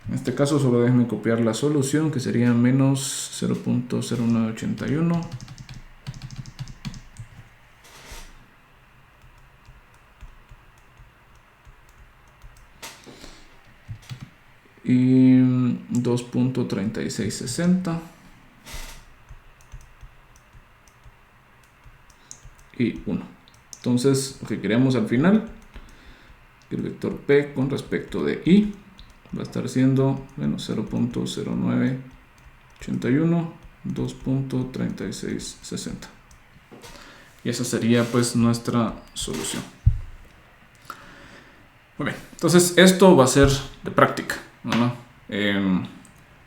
En este caso solo déjenme copiar la solución, que sería menos 0.0981. Y 2.3660. Y 1. Entonces, lo que queremos al final, el vector P con respecto de I va a estar siendo menos 0.0981, 2.3660. Y esa sería pues nuestra solución. Muy bien, entonces esto va a ser de práctica, ¿no?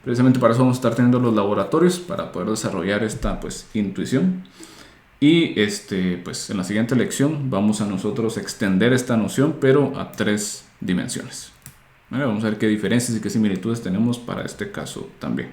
Precisamente para eso vamos a estar teniendo los laboratorios para poder desarrollar esta pues intuición. Y pues en la siguiente lección vamos a nosotros extender esta noción, pero a 3 dimensiones. Vamos a ver qué diferencias y qué similitudes tenemos para este caso también.